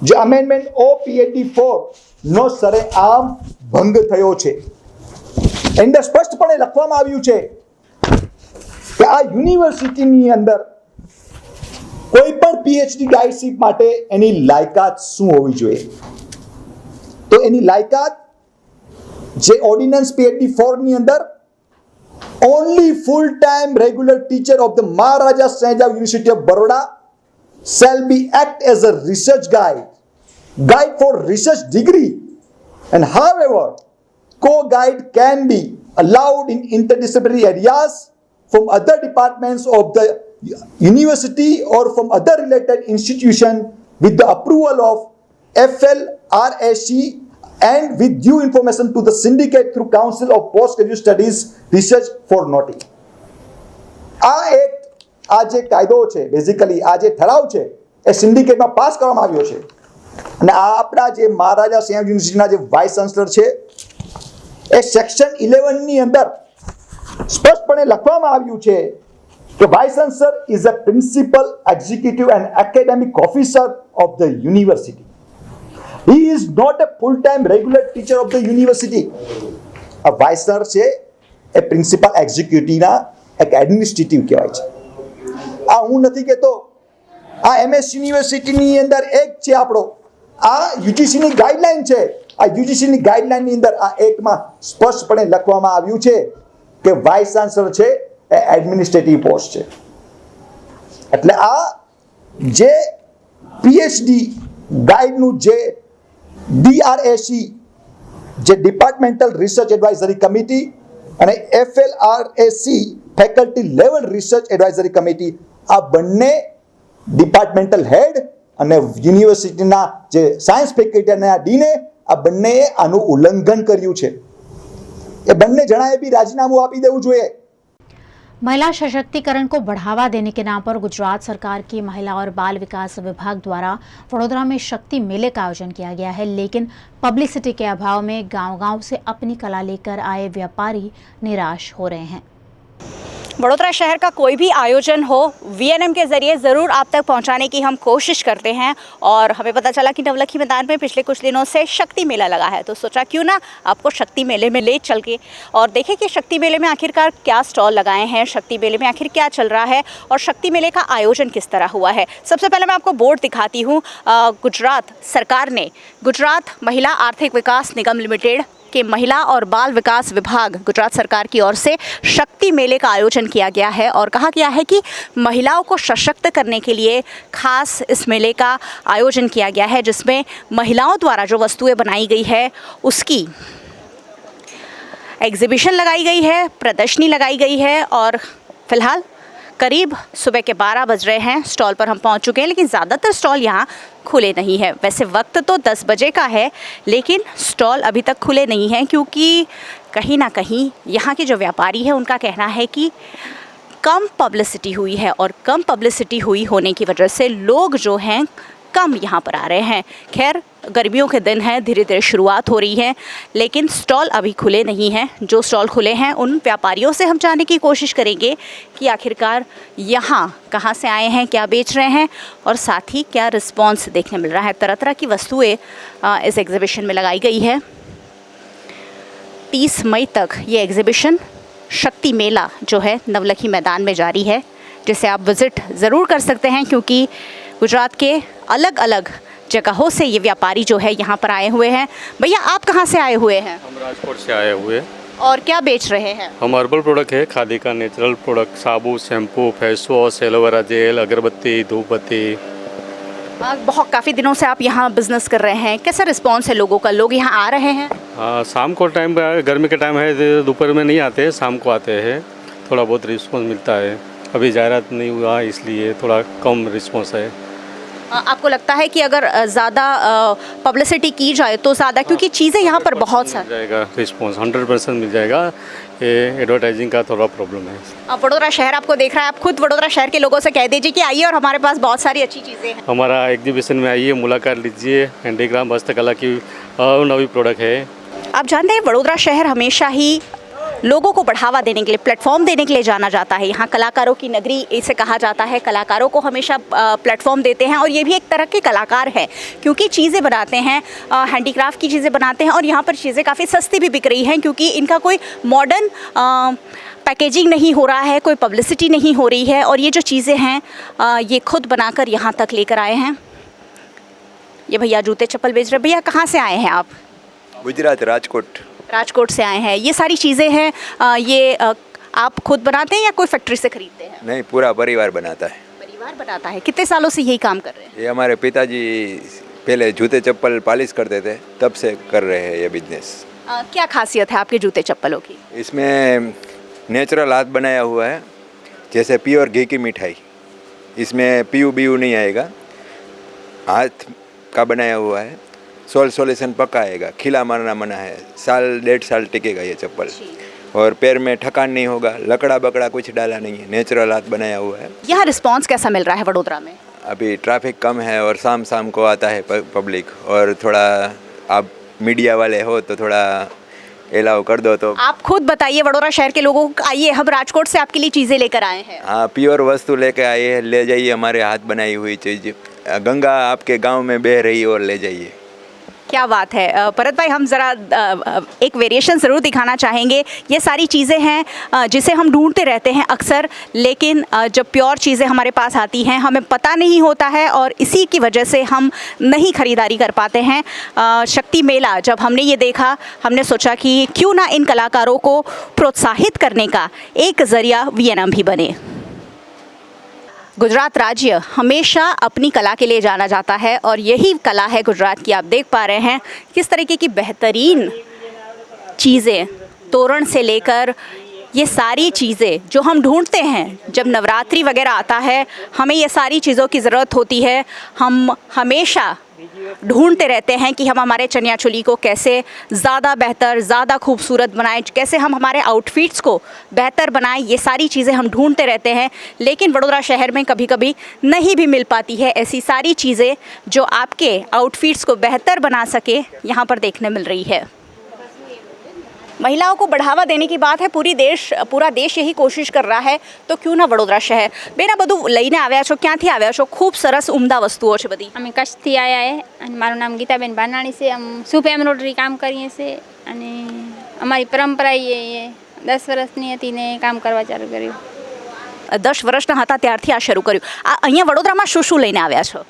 [SPEAKER 16] જે અમેન્ડમેન્ટ OPAT4 નો સરેઆમ ભંગ થયો છે. એની સ્પષ્ટપણે લખવામાં આવ્યું છે કે આ યુનિવર્સિટીની અંદર કોઈ પણ PhD ગાઈડશીપ માટે એની લાયકાત શું હોવી જોઈએ? તો એની લાયકાત જે ઓર્ડિનન્સ PAT4 ની અંદર only full-time regular teacher of the Maharaja Sahajab University of Baroda shall be act as a research guide for research degree, and however co-guide can be allowed in interdisciplinary areas from other departments of the university or from other related institution with the approval of FLRSC and with due information to the syndicate through Council of Postgraduate Studies Research for noting. આ act, આ જે કાયદો છે, basically આ જે ઠરાવ છે એ સિન્ડિકેટમાં pass કરવામાં આવ્યો છે. અને આ આપણા જે મહારાજા સયામ યુનિવર્સિટીના જે વાઇસ ચાન્સલર છે એ સેક્શન 11 ની અંદર સ્પષ્ટપણે લખવામાં આવ્યું છે કે vice chancellor is a principal executive and academic officer of the university. He is not a full-time regular teacher of the university. A vice chancellor છે એ પ્રિન્સિપલ એક્ઝિક્યુટિવના એક એડમિનિસ્ટ્રેટિવ કહેવાય છે. આ હું નથી કહેતો, આ MS યુનિવર્સિટીની અંદર એક છે આપણો, આ યુજીસીની ગાઈડલાઈન છે. આ યુજીસીની ગાઈડલાઈનની અંદર આ એક્ટમાં સ્પષ્ટપણે લખવામાં આવ્યું છે કે વાઇસ ચાન્સલર છે એ એડમિનિસ્ટ્રેટિવ પોસ્ટ છે. એટલે આ જે PhD ગાઈડનું જે DRAC જે ડિપાર્ટમેન્ટલ રિસર્ચ એડવાઇઝરી કમિટી અને FLRAC faculty level research advisory committee, આ બંને ડિપાર્ટમેન્ટલ હેડ અને યુનિવર્સિટીના જે સાયન્સ ફેકલ્ટી અને આ ડીને આ બંનેએ આનું ઉલ્લંઘન કર્યું છે. એ બંને જણાએ બી રાજીનામું આપી દેવું જોઈએ.
[SPEAKER 1] महिला सशक्तिकरण को बढ़ावा देने के नाम पर गुजरात सरकार की महिला और बाल विकास विभाग द्वारा वडोदरा में शक्ति मेले का आयोजन किया गया है, लेकिन पब्लिसिटी के अभाव में गांव-गांव से अपनी कला लेकर आए व्यापारी निराश हो रहे हैं.
[SPEAKER 17] वडोदरा शहर का कोई भी आयोजन हो VNM के ज़रिए ज़रूर आप तक पहुंचाने की हम कोशिश करते हैं. और हमें पता चला कि नवलखी मैदान में पिछले कुछ दिनों से शक्ति मेला लगा है, तो सोचा क्यों ना आपको शक्ति मेले में ले चल के और देखें कि शक्ति मेले में आखिरकार क्या स्टॉल लगाए हैं, शक्ति मेले में आखिर क्या चल रहा है और शक्ति मेले का आयोजन किस तरह हुआ है. सबसे पहले मैं आपको बोर्ड दिखाती हूँ. गुजरात सरकार ने गुजरात महिला आर्थिक विकास निगम लिमिटेड के महिला और बाल विकास विभाग गुजरात सरकार की ओर से शक्ति मेले का आयोजन किया गया है और कहा गया है कि महिलाओं को सशक्त करने के लिए खास इस मेले का आयोजन किया गया है, जिसमें महिलाओं द्वारा जो वस्तुएं बनाई गई है उसकी एग्जीबिशन लगाई गई है, प्रदर्शनी लगाई गई है. और फिलहाल करीब सुबह के 12 बज रहे हैं, स्टॉल पर हम पहुंच चुके हैं, लेकिन ज़्यादातर स्टॉल यहाँ खुले नहीं है. वैसे वक्त तो 10 बजे का है, लेकिन स्टॉल अभी तक खुले नहीं हैं क्योंकि कहीं ना कहीं यहाँ के जो व्यापारी हैं उनका कहना है कि कम पब्लिसिटी हुई है और कम पब्लिसिटी हुई होने की वजह से लोग जो हैं कम यहाँ पर आ रहे हैं. खैर गर्मियों के दिन हैं, धीरे धीरे शुरुआत हो रही है, लेकिन स्टॉल अभी खुले नहीं हैं. जो स्टॉल खुले हैं उन व्यापारियों से हम जानने की कोशिश करेंगे कि आखिरकार यहाँ कहाँ से आए हैं, क्या बेच रहे हैं और साथ ही क्या रिस्पॉन्स देखने मिल रहा है. तरह तरह की वस्तुएं इस एग्जीबिशन में लगाई गई है. 30 मई तक ये एग्जीबिशन शक्ति मेला जो है नवलखी मैदान में जारी है, जिसे आप विज़िट ज़रूर कर सकते हैं क्योंकि गुजरात के अलग अलग जगहों से ये व्यापारी जो है यहाँ पर आए हुए हैं. भैया आप कहाँ से आए हुए हैं?
[SPEAKER 18] हम राजकोट से आए हुए हैं.
[SPEAKER 17] और क्या बेच रहे हैं?
[SPEAKER 18] हम हर्बल प्रोडक्ट है, खादी का नेचुरल प्रोडक्ट, साबु, shampoo, face wash, aloe vera gel, agarbatti, धूपबत्ती.
[SPEAKER 17] बहुत काफ़ी दिनों से आप यहाँ बिजनेस कर रहे हैं, कैसा रिस्पॉन्स है लोगों का? लोग यहाँ आ रहे हैं?
[SPEAKER 18] हाँ, शाम को टाइम, गर्मी के टाइम है, दोपहर में नहीं आते, शाम को आते हैं. थोड़ा बहुत रिस्पॉन्स मिलता है. अभी जायरात नहीं हुआ इसलिए थोड़ा कम रिस्पॉन्स है.
[SPEAKER 17] आपको लगता है कि अगर ज़्यादा पब्लिसिटी की जाए तो ज़्यादा, क्योंकि चीज़ें यहाँ पर बहुत सारी
[SPEAKER 18] जाएगा, रिस्पॉन्स 100% मिल जाएगा. ये एडवर्टाइजिंग का थोड़ा प्रॉब्लम है.
[SPEAKER 17] वडोदरा शहर आपको देख रहा है, आप खुद वडोदरा शहर के लोगों से कह दीजिए कि आइए और हमारे पास बहुत सारी अच्छी चीज़ें हैं.
[SPEAKER 18] हमारा एग्जीबिशन में आइए, मुलाकात लीजिए. हैंडीक्राफ्ट हस्तकला की नवी प्रोडक्ट है.
[SPEAKER 17] आप जानते हैं वडोदरा शहर हमेशा ही लोगों को बढ़ावा देने के लिए, प्लेटफॉर्म देने के लिए जाना जाता है। यहाँ कलाकारों की नगरी इसे कहा जाता है। कलाकारों को हमेशा प्लेटफॉर्म देते हैं और ये भी एक तरह के कलाकार है क्योंकि चीज़ें बनाते हैं, हैंडीक्राफ्ट की चीज़ें बनाते हैं और यहाँ पर चीज़ें काफ़ी सस्ती भी बिक रही हैं क्योंकि इनका कोई मॉडर्न पैकेजिंग नहीं हो रहा है, कोई पब्लिसिटी नहीं हो रही है और ये जो चीज़ें हैं ये खुद बनाकर यहाँ तक लेकर आए हैं। ये भैया जूते चप्पल बेच रहे। भैया कहाँ से आए हैं आप?
[SPEAKER 19] गुजरात, राजकोट
[SPEAKER 17] से आए हैं। ये सारी चीज़ें हैं ये आप खुद बनाते हैं या कोई फैक्ट्री से खरीदते हैं?
[SPEAKER 19] नहीं, पूरा परिवार बनाता है।
[SPEAKER 17] परिवार बनाता है। कितने सालों से यही काम कर रहे हैं?
[SPEAKER 19] ये हमारे पिताजी पहले जूते चप्पल पॉलिश करते थे, तब से कर रहे हैं ये बिजनेस।
[SPEAKER 17] क्या खासियत है आपके जूते चप्पलों की?
[SPEAKER 19] इसमें नेचुरल हाथ बनाया हुआ है, जैसे प्योर घी की मिठाई। इसमें पीयू बीयू नहीं आएगा, हाथ का बनाया हुआ है। सोल्यूशन पक्का आएगा, खिला मारना मना है, 1.5 साल टिकेगा ये चप्पल। और पैर में ठकान नहीं होगा, लकड़ा बकड़ा कुछ डाला नहीं है, नेचुरल हाथ बनाया हुआ है।
[SPEAKER 17] यहाँ रिस्पांस कैसा मिल रहा है वडोदरा में?
[SPEAKER 19] अभी ट्रैफिक कम है और शाम को आता है पब्लिक, और थोड़ा आप मीडिया वाले हो तो थोड़ा एलाउ कर दो। तो
[SPEAKER 17] आप खुद बताइए, वडोदरा शहर के लोगों को, आइए हम राजकोट से आपके लिए चीज़ें लेकर आए हैं।
[SPEAKER 19] हाँ, प्योर वस्तु लेकर आए हैं, ले जाइए। हमारे हाथ बनाई हुई चीज़, गंगा आपके गांव में बह रही और ले जाइए।
[SPEAKER 17] क्या बात है। परत भाई, हम ज़रा एक वेरिएशन ज़रूर दिखाना चाहेंगे। ये सारी चीज़ें हैं जिसे हम ढूंढते रहते हैं अक्सर, लेकिन जब प्योर चीज़ें हमारे पास आती हैं हमें पता नहीं होता है और इसी की वजह से हम नहीं खरीदारी कर पाते हैं। शक्ति मेला जब हमने ये देखा, हमने सोचा कि क्यों ना इन कलाकारों को प्रोत्साहित करने का एक ज़रिया वीएनएम भी बने। गुजरात राज्य हमेशा अपनी कला के लिए जाना जाता है और यही कला है गुजरात की। आप देख पा रहे हैं किस तरीके की बेहतरीन चीज़ें, तोरण से लेकर ये सारी चीज़ें जो हम ढूंढते हैं। जब नवरात्रि वगैरह आता है हमें ये सारी चीज़ों की ज़रूरत होती है। हम हमेशा ढूंढते रहते हैं कि हम हमारे चनिया चोली को कैसे ज़्यादा बेहतर, ज़्यादा खूबसूरत बनाएं, कैसे हम हमारे आउटफिट्स को बेहतर बनाएं। ये सारी चीज़ें हम ढूंढते रहते हैं, लेकिन वडोदरा शहर में कभी कभी नहीं भी मिल पाती है ऐसी सारी चीज़ें जो आपके आउटफिट्स को बेहतर बना सके, यहाँ पर देखने मिल रही है। महिलाओं को बढ़ावा देने की बात है, पूरा देश यही कोशिश कर रहा है, तो क्यों ना वडोदरा शहर। બેન, બધું લઈને આવ્યા છો, ક્યાંથી આવ્યા છો? ખૂબ સરસ ઉમદા વસ્તુઓ છે બધી.
[SPEAKER 20] અમે કચ્છથી આવ્યા છે અને મારું નામ ગીતાબેન ભાનાણી છે. આમ સૂપ એમ્બ્રોઇડરી કામ કરીએ છીએ અને અમારી પરંપરા એ 10 વર્ષની હતી ને કામ કરવા ચાલુ કર્યું.
[SPEAKER 17] 10 વર્ષના હતા ત્યારથી આ શરૂ કર્યું. અહીંયા વડોદરામાં શું લઈને આવ્યા છો?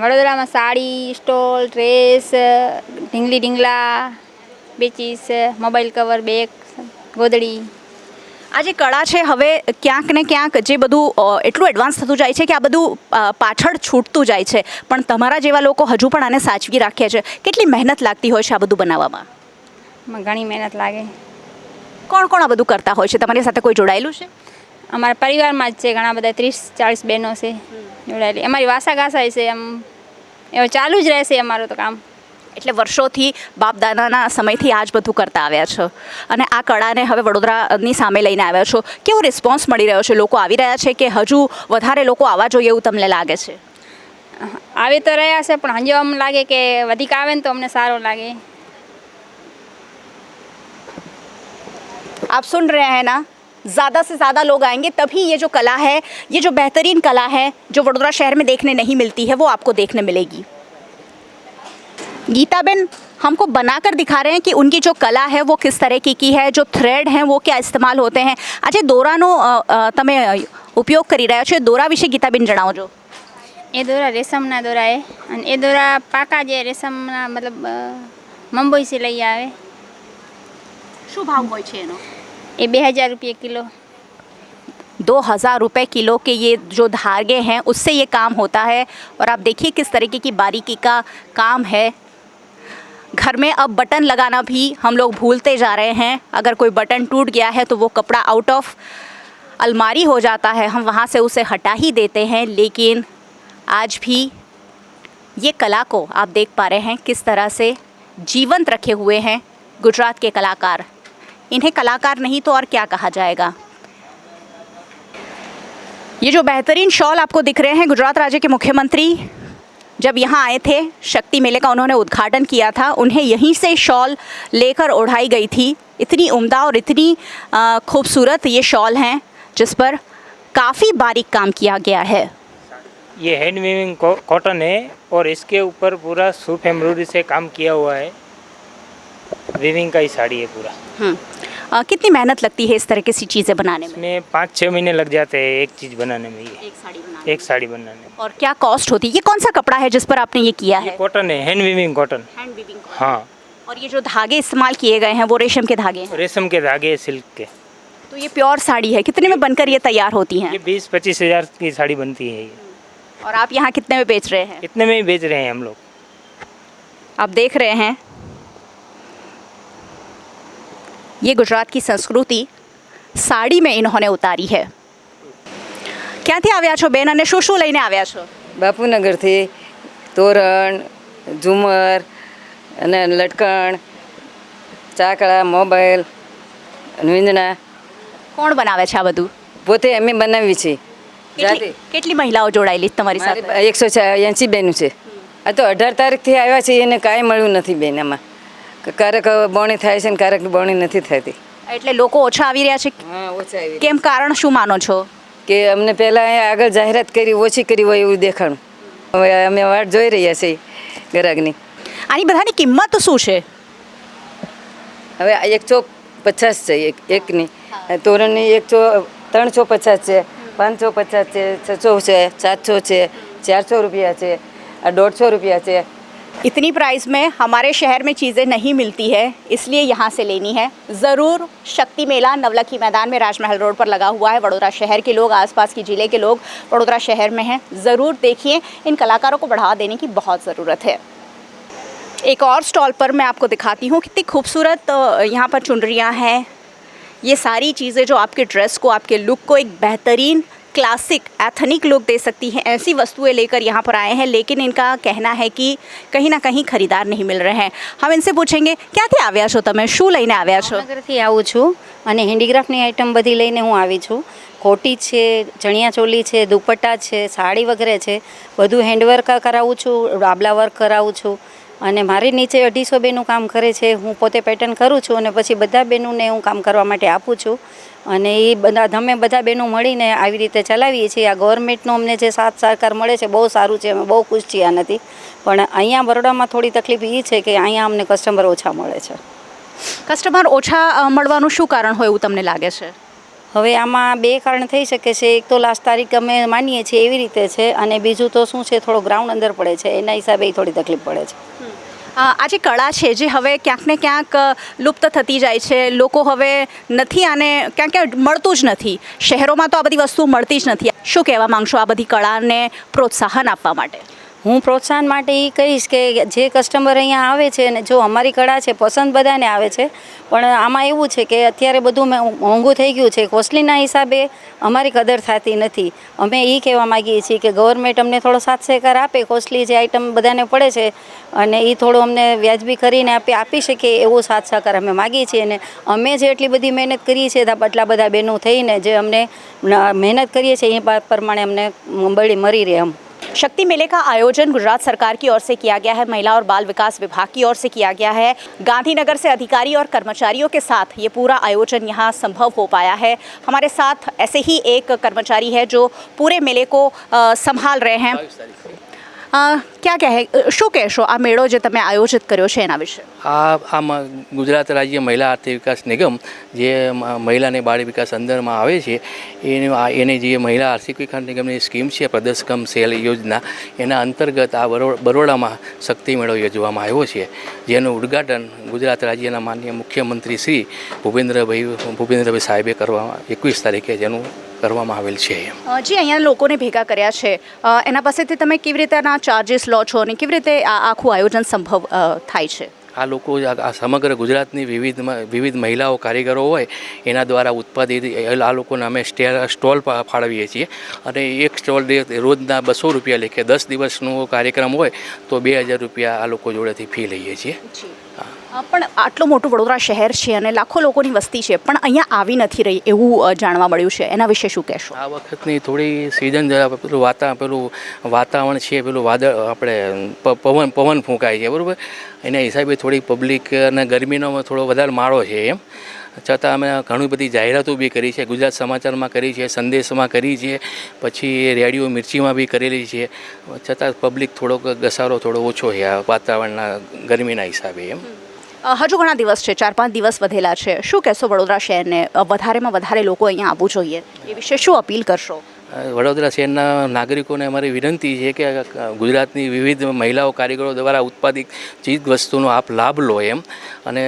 [SPEAKER 20] વડોદરામાં સાડી, સ્ટોલ, ડ્રેસ, ઢીંગલા, બેચીસ, મોબાઈલ કવર, બેગ, ગોદડી.
[SPEAKER 17] આ જે કળા છે હવે ક્યાંક ને ક્યાંક જે બધું એટલું એડવાન્સ થતું જાય છે કે આ બધું પાછળ છૂટતું જાય છે, પણ તમારા જેવા લોકો હજુ પણ આને સાચવી રાખ્યા છે. કેટલી મહેનત લાગતી હોય છે આ બધું બનાવવામાં?
[SPEAKER 20] ઘણી મહેનત લાગે.
[SPEAKER 17] કોણ આ બધું કરતા હોય છે? તમારી સાથે કોઈ જોડાયેલું છે?
[SPEAKER 20] અમારા પરિવારમાં જ છે, ઘણા બધા 30-40 બહેનો છે જોડાયેલી. અમારી વાસાઘાસા છે, એમ એવું ચાલુ જ રહેશે અમારું તો કામ.
[SPEAKER 17] એટલે વર્ષોથી બાપ દાદાના સમયથી આ જ બધું કરતા આવ્યા છો અને આ કળાને હવે વડોદરાની સામે લઈને આવ્યા છો. કેવો રિસ્પોન્સ મળી રહ્યો છે? લોકો આવી રહ્યા છે કે હજુ વધારે લોકો આવવા જોઈએ એવું તમને લાગે છે?
[SPEAKER 20] આવી તો રહ્યા છે, પણ હજુ અમને લાગે કે વધીક આવે ને તો અમને સારું લાગે.
[SPEAKER 17] आप सुन रहे हैं ना, ज़्यादा से ज़्यादा लोग आएंगे तभी ये जो कला है, ये जो बेहतरीन कला है जो वडोदरा शहर में देखने नहीं मिलती है, वो आपको देखने मिलेगी. गीताबेन हमको बनाकर दिखा रहे हैं कि उनकी जो कला है वो किस तरह की है, जो थ्रेड हैं वो क्या इस्तेमाल होते हैं. આજે દોરાનો તમે ઉપયોગ કરી રહ્યા છો, દોરા વિશે ગીતાબેન જણાવજો.
[SPEAKER 20] એ દોરા રેશમના દોરા છે અને એ દોરા પાકા જે રેશમના મતલબ મુંબઈથી લઈ આવે.
[SPEAKER 17] શું ભાવ હોય છે એનો?
[SPEAKER 20] ये 2000 रुपये किलो.
[SPEAKER 17] 2000 रुपये किलो के ये जो धागे हैं उससे ये काम होता है. और आप देखिए किस तरीके की बारीकी का काम है. घर में अब बटन लगाना भी हम लोग भूलते जा रहे हैं. अगर कोई बटन टूट गया है तो वो कपड़ा आउट ऑफ अलमारी हो जाता है, हम वहाँ से उसे हटा ही देते हैं. लेकिन आज भी ये कला को आप देख पा रहे हैं किस तरह से जीवंत रखे हुए हैं गुजरात के कलाकार. इन्हें कलाकार नहीं तो और क्या कहा जाएगा. ये जो बेहतरीन शॉल आपको दिख रहे हैं, गुजरात राज्य के मुख्यमंत्री जब यहाँ आए थे शक्ति मेले का उन्होंने उद्घाटन किया था, उन्हें यहीं से शॉल लेकर ओढ़ाई गई थी। इतनी उम्दा और इतनी खूबसूरत ये शॉल हैं जिस पर काफ़ी बारीक काम किया गया है।
[SPEAKER 7] ये हैंड वीविंग कॉटन है और इसके ऊपर पूरा सूफ एम्ब्रॉयडरी से काम किया हुआ है। वीविंग का ही साड़ी है पूरा।
[SPEAKER 17] कितनी मेहनत लगती है इस तरह की चीज़ें बनाने में?
[SPEAKER 7] इसमें 5-6 महीने लग जाते हैं एक चीज़ बनाने में, ये एक साड़ी बनाने में।
[SPEAKER 17] और क्या कॉस्ट होती है? ये कौन सा कपड़ा है जिस पर आपने ये किया है?
[SPEAKER 7] कॉटन है, हैंड वीविंग कॉटन। हाँ।
[SPEAKER 17] और ये जो धागे इस्तेमाल किए गए हैं वो रेशम के धागे हैं?
[SPEAKER 7] रेशम के धागे, सिल्क के।
[SPEAKER 17] तो ये प्योर साड़ी है। कितने में बनकर ये तैयार होती हैं?
[SPEAKER 7] ये 20-25 हज़ार की साड़ी बनती है ये।
[SPEAKER 17] और आप यहाँ कितने में बेच रहे हैं?
[SPEAKER 7] इतने में ही बेच रहे हैं हम लोग।
[SPEAKER 17] आप देख रहे हैं ये गुजरात की संस्कृति साड़ी में इन्होंने उतारी है। ક્યાંથી આવ્યા છો બેન અને શું શું લઈને આવ્યા છો?
[SPEAKER 14] બાપુનગરથી તોરણ, ઝુમર અને લટકણ, ચાકડા, મોબાઈલ અને વિંદણા.
[SPEAKER 17] કોણ બનાવે છે આ બધું?
[SPEAKER 14] પોતે અમે બનાવી છે.
[SPEAKER 17] કેટલી મહિલાઓ જોડાયેલી તમારી સાથે?
[SPEAKER 14] 180 બહેનો છે. આ તો 18 તારીખથી આવ્યા છે, એને કાંઈ મળ્યું નથી બેન. આમાં ક્યારેક બોણી થાય છે ને ક્યારેક બોણી નથી થતી.
[SPEAKER 17] એટલે લોકો ઓછા આવી રહ્યા છે?
[SPEAKER 14] હા, ઓછા આવી.
[SPEAKER 17] કેમ, કારણ શું માનો છો?
[SPEAKER 14] કે અમને પહેલાં આગળ જાહેરાત કરી ઓછી કરી હોય એવું દેખાણું. હવે અમે વાટ જોઈ રહ્યા છીએ ગ્રાહકની.
[SPEAKER 17] આની બધાની કિંમત શું છે?
[SPEAKER 14] હવે 150 છે એકની. તોરણની 350 છે, 550 છે, 600 છે, 700 છે, 400 रुपया છે, 150 रुपया છે.
[SPEAKER 17] इतनी प्राइस में हमारे शहर में चीज़ें नहीं मिलती है, इसलिए यहाँ से लेनी है। ज़रूर शक्ति मेला नवलखी मैदान में राजमहल रोड पर लगा हुआ है। वडोदरा शहर के लोग, आसपास के ज़िले के लोग वडोदरा शहर में हैं, ज़रूर देखिए। इन कलाकारों को बढ़ावा देने की बहुत ज़रूरत है। एक और स्टॉल पर मैं आपको दिखाती हूँ, कितनी खूबसूरत यहाँ पर चुनरियाँ हैं। ये सारी चीज़ें जो आपके ड्रेस को, आपके लुक को एक बेहतरीन क्लासिक एथनिक लुक दे सकती हैं, ऐसी वस्तुएं लेकर यहाँ पर आए हैं। लेकिन इनका कहना है कि कहीं ना कहीं खरीदार नहीं मिल रहे हैं। हम इनसे पूछेंगे, ક્યાંથી આવ્યા છો તમે? શું લઈને આવ્યા છો?
[SPEAKER 21] ભાવનગરથી આવું છું અને હેન્ડીક્રાફ્ટની આઈટમ બધી લઈને હું આવી છું. કોટી છે, ચણિયાચોલી છે, દુપટ્ટા છે, સાડી વગેરે છે, બધું હેન્ડવર્ક કરાવું છું, ડાબલા વર્ક કરાવું છું. અને મારી નીચે 250 બહેનો કામ કરે છે. હું પોતે પેટર્ન કરું છું અને પછી બધા બહેનોને હું કામ કરવા માટે આપું છું. અને એ બધા અમે બધા બહેનો મળીને આવી રીતે ચલાવીએ છીએ. આ ગવર્મેન્ટનો અમને જે સાથ સહકાર મળે છે બહુ સારું છે, અમે બહુ ખુશ છીએ આનાથી. પણ અહીંયા બરોડામાં થોડી તકલીફ એ છે કે અહીંયા અમને કસ્ટમર ઓછા મળે છે.
[SPEAKER 17] કસ્ટમર ઓછા મળવાનું શું કારણ હોય એવું તમને લાગે છે?
[SPEAKER 21] હવે આમાં 2 કારણ થઈ શકે છે. એક તો લાસ્ટ તારીખ અમે માનીએ છીએ એવી રીતે છે, અને બીજું તો શું છે, થોડો ગ્રાઉન્ડ અંદર પડે છે, એના હિસાબે થોડી તકલીફ પડે છે.
[SPEAKER 17] આ જે કળા છે જે હવે ક્યાંક ને ક્યાંક લુપ્ત થતી જાય છે, લોકો હવે નથી, આને ક્યાંક ક્યાંક મળતું જ નથી. શહેરોમાં તો આ બધી વસ્તુઓ મળતી જ નથી. શું કહેવા માંગશો આ બધી કળાને પ્રોત્સાહન આપવા માટે?
[SPEAKER 21] હું પ્રોત્સાહન માટે એ કહીશ કે જે કસ્ટમર અહીંયા આવે છે અને જો અમારી કળા છે પસંદ બધાને આવે છે, પણ આમાં એવું છે કે અત્યારે બધું મોંઘું થઈ ગયું છે. કોસ્ટલીના હિસાબે અમારી કદર થતી નથી. અમે એ કહેવા માગીએ છીએ કે ગવર્મેન્ટ અમને થોડો સાથ સહકાર આપે. કોસ્ટલી જે આઈટમ બધાને પડે છે અને એ થોડું અમને વ્યાજબી કરીને આપી શકે એવો સાથ સહકાર અમે માગીએ છીએ. અને અમે જે એટલી બધી મહેનત કરીએ છીએ આટલા બધા બહેનો થઈને જે અમને મહેનત કરીએ છીએ એ બાત પ્રમાણે અમને મળી રહે. એમ
[SPEAKER 17] शक्ति मेले का आयोजन गुजरात सरकार की ओर से किया गया है, महिला और बाल विकास विभाग की ओर से किया गया है। गांधीनगर से अधिकारी और कर्मचारियों के साथ ये पूरा आयोजन यहाँ संभव हो पाया है। हमारे साथ ऐसे ही एक कर्मचारी है जो पूरे मेले को संभाल रहे हैं। क्या कहे, શું કહેશો આ મેળો જે તમે આયોજિત કર્યો છે એના વિશે?
[SPEAKER 22] આમાં ગુજરાત રાજ્ય મહિલા આર્થિક વિકાસ નિગમ જે મહિલા અને બાળ વિકાસ અંદરમાં આવે છે એને જે મહિલા આર્થિક વિકાસ નિગમની સ્કીમ છે પ્રદર્શકમ સેલ યોજના, એના અંતર્ગત આ બરોડામાં શક્તિ મેળો યોજવામાં આવ્યો છે, જેનું ઉદ્ઘાટન ગુજરાત રાજ્યના માનનીય મુખ્યમંત્રી શ્રી ભૂપેન્દ્રભાઈ સાહેબે કરવામાં 21 તારીખે જેનું કરવામાં આવેલ છે.
[SPEAKER 17] જી, અહીંયા લોકોને ભેગા કર્યા છે, એના પાસેથી તમે કેવી રીતે આના ચાર્જીસ લો છો અને કેવી રીતે આ આખું આયોજન સંભવ થાય છે?
[SPEAKER 22] આ લોકો આ સમગ્ર ગુજરાતની વિવિધ મહિલાઓ કારીગરો હોય એના દ્વારા ઉત્પાદિત આ લોકોને અમે સ્ટોલ ફાળવીએ છીએ. અને એક સ્ટોલ રોજના 200 રૂપિયા લેખે 10 દિવસનો કાર્યક્રમ હોય તો 2000 રૂપિયા આ લોકો જોડેથી ફી લઈએ છીએ.
[SPEAKER 17] પણ આટલું મોટું વડોદરા શહેર છે અને લાખો લોકોની વસ્તી છે, પણ અહીંયા આવી નથી રહી એવું જાણવા મળ્યું છે, એના વિશે શું કહેશો?
[SPEAKER 22] આ વખતની થોડી સિઝન પેલું વાતાવરણ છે, પેલું વાદળ આપણે પવન ફૂંકાય છે, બરાબર, એના હિસાબે થોડી પબ્લિક અને ગરમીનો થોડો વધારે માળો છે. એમ છતાં અમે ઘણી બધી જાહેરાતો બી કરી છે, ગુજરાત સમાચારમાં કરી છે, સંદેશમાં કરી છે, પછી રેડિયો મિર્ચીમાં બી કરેલી છે, છતાં પબ્લિક થોડોક ઘસારો થોડો ઓછો છે આ વાતાવરણના ગરમીના હિસાબે. એમ
[SPEAKER 17] હજુ ઘણા દિવસ છે, 4-5 દિવસ વધેલા છે, શું કહેશો વડોદરા શહેરને વધારેમાં વધારે લોકો અહીંયા આવવું જોઈએ એ વિશે શું અપીલ કરશો?
[SPEAKER 22] વડોદરા શહેરના નાગરિકોને અમારી વિનંતી છે કે ગુજરાતની વિવિધ મહિલાઓ કારીગરો દ્વારા ઉત્પાદિત ચીજ વસ્તુનો આપ લાભ લો એમ, અને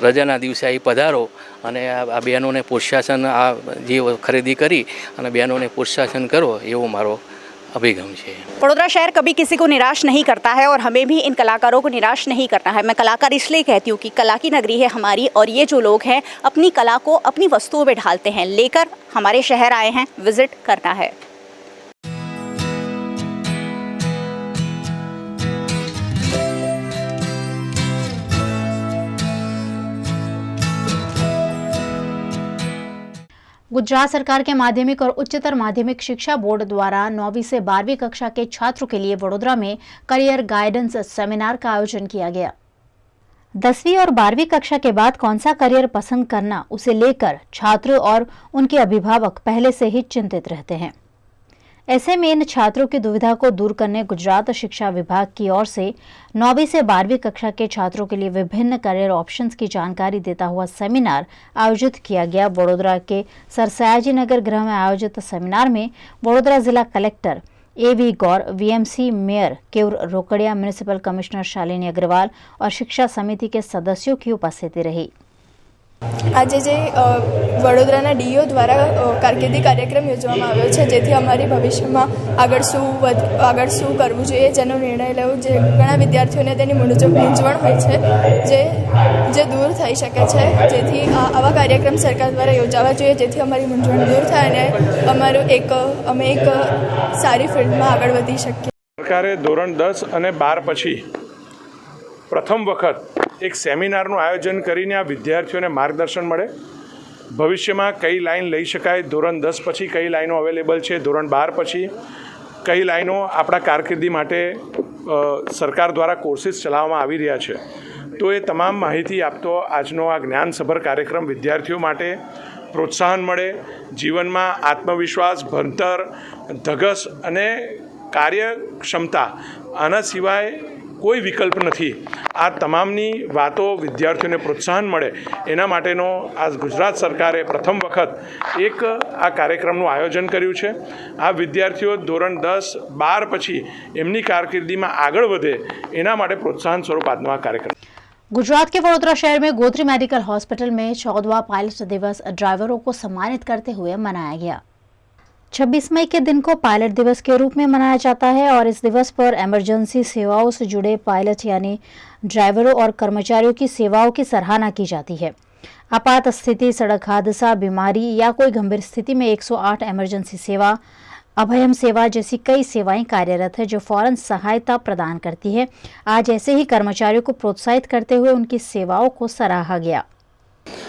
[SPEAKER 22] રજાના દિવસે અહીં પધારો અને આ બહેનોને પ્રોત્સાહન, આ જે ખરીદી કરી અને બહેનોને પ્રોત્સાહન કરો એવો મારો अभिगम है.
[SPEAKER 17] वडोदरा शहर कभी किसी को निराश नहीं करता है और हमें भी इन कलाकारों को निराश नहीं करना है. मैं कलाकार इसलिए कहती हूँ कि कला की नगरी है हमारी, और ये जो लोग हैं अपनी कला को अपनी वस्तुओं में ढालते हैं, लेकर हमारे शहर आए हैं, विजिट करना है.
[SPEAKER 1] गुजरात सरकार के माध्यमिक और उच्चतर माध्यमिक शिक्षा बोर्ड द्वारा 9वीं से 12वीं कक्षा के छात्रों के लिए वडोदरा में करियर गाइडेंस सेमिनार का आयोजन किया गया. 10वीं और 12वीं कक्षा के बाद कौन सा करियर पसंद करना, उसे लेकर छात्र और उनके अभिभावक पहले से ही चिंतित रहते हैं. ऐसे में इन छात्रों की दुविधा को दूर करने गुजरात शिक्षा विभाग की ओर से 9वीं से 12वीं कक्षा के छात्रों के लिए विभिन्न करियर ऑप्शंस की जानकारी देता हुआ सेमिनार आयोजित किया गया. वडोदरा के सरसयाजी नगर गृह में आयोजित सेमिनार में वडोदरा जिला collector A.V. Gaur, VMC mayor Keyur Rokadia, municipal commissioner Shalini Agrawal और शिक्षा समिति के सदस्यों की उपस्थिति रही.
[SPEAKER 2] આજે જે વડોદરાના ડીઓ દ્વારા કારકિર્દી કાર્યક્રમ યોજવામાં આવ્યો છે, જેથી અમારી ભવિષ્યમાં આગળ શું કરવું જોઈએ જેનો નિર્ણય લેવો, જે ઘણા વિદ્યાર્થીઓને તેની મૂંઝવણ હોય છે જે દૂર થઈ શકે છે, જેથી આવા કાર્યક્રમ સરકાર દ્વારા યોજાવા જોઈએ, જેથી અમારી મૂંઝવણ દૂર થાય અને અમે એક સારી ફિલ્ડમાં આગળ વધી શકીએ.
[SPEAKER 11] સરકારે ધોરણ 10 અને 12 પછી પ્રથમ વખત એક સેમિનારનું આયોજન કરીને આ વિદ્યાર્થીઓને માર્ગદર્શન મળે, ભવિષ્યમાં કઈ લાઈન લઈ શકાય, ધોરણ 10 પછી કઈ લાઈનો અવેલેબલ છે, ધોરણ 12 પછી કઈ લાઈનો આપણા કારકિર્દી માટે સરકાર દ્વારા કોર્સિસ ચલાવવામાં આવી રહ્યા છે. તો એ તમામ માહિતી આપતો આજનો આ જ્ઞાનસભર કાર્યક્રમ વિદ્યાર્થીઓ માટે પ્રોત્સાહન મળે, જીવનમાં આત્મવિશ્વાસ, ભણતર, ધગસ અને કાર્યક્ષમતા, આના સિવાય કોઈ વિકલ્પ નથી. આ તમામની વાતો વિદ્યાર્થીઓને પ્રોત્સાહન મળે એના માટેનો આ ગુજરાત સરકારે પ્રથમ વખત એક આ કાર્યક્રમનું આયોજન કર્યું છે. આ વિદ્યાર્થીઓ ધોરણ 10-12 પછી એમની કારકિર્દીમાં આગળ વધે એના માટે પ્રોત્સાહન સ્વરૂપ આજનો આ કાર્યક્રમ.
[SPEAKER 1] गुजरात के वडोदरा शहर में गोत्री मेडिकल हॉस्पिटल में 14वां पायलट दिवस ड्राइवरों को सम्मानित करते हुए मनाया गया. 26 मई के दिन को पायलट दिवस के रूप में मनाया जाता है और इस दिवस पर इमरजेंसी सेवाओं से जुड़े पायलट यानी ड्राइवरों और कर्मचारियों की सेवाओं की सराहना की जाती है. आपात स्थिति, सड़क हादसा, बीमारी या कोई गंभीर स्थिति में 108 इमरजेंसी सेवा, अभयम सेवा जैसी कई सेवाएं कार्यरत है जो फौरन सहायता प्रदान करती है. आज ऐसे ही कर्मचारियों को प्रोत्साहित करते हुए उनकी सेवाओं को सराहा गया.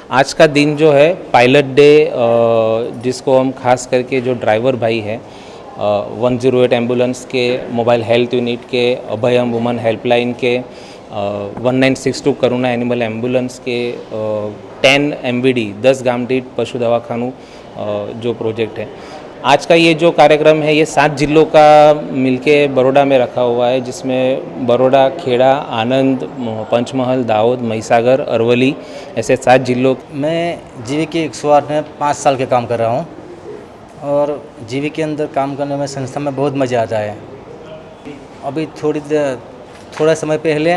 [SPEAKER 4] आज का दिन जो है पायलट डे, जिसको हम खास करके जो ड्राइवर भाई है 108 एम्बुलेंस के, मोबाइल हेल्थ यूनिट के, अभयम वुमन हेल्पलाइन के, 1962 करुणा एनिमल एम्बुलेंस के, 10 MVD 10 गाम दीठ पशु दवाखानु जो प्रोजेक्ट है. आज का ये जो कार्यक्रम है ये 7 जिलों का मिलके बड़ौदा में रखा हुआ है, जिसमें बड़ौदा, खेड़ा, आनंद, पंचमहल, दाहोद, महिसागर, अरवली ऐसे 7 जिलों.
[SPEAKER 23] मैं जीवी के 108 में 5 साल के काम कर रहा हूँ और जीवी के अंदर काम करने में संस्था में बहुत मज़ा आता है. अभी थोड़ा समय पहले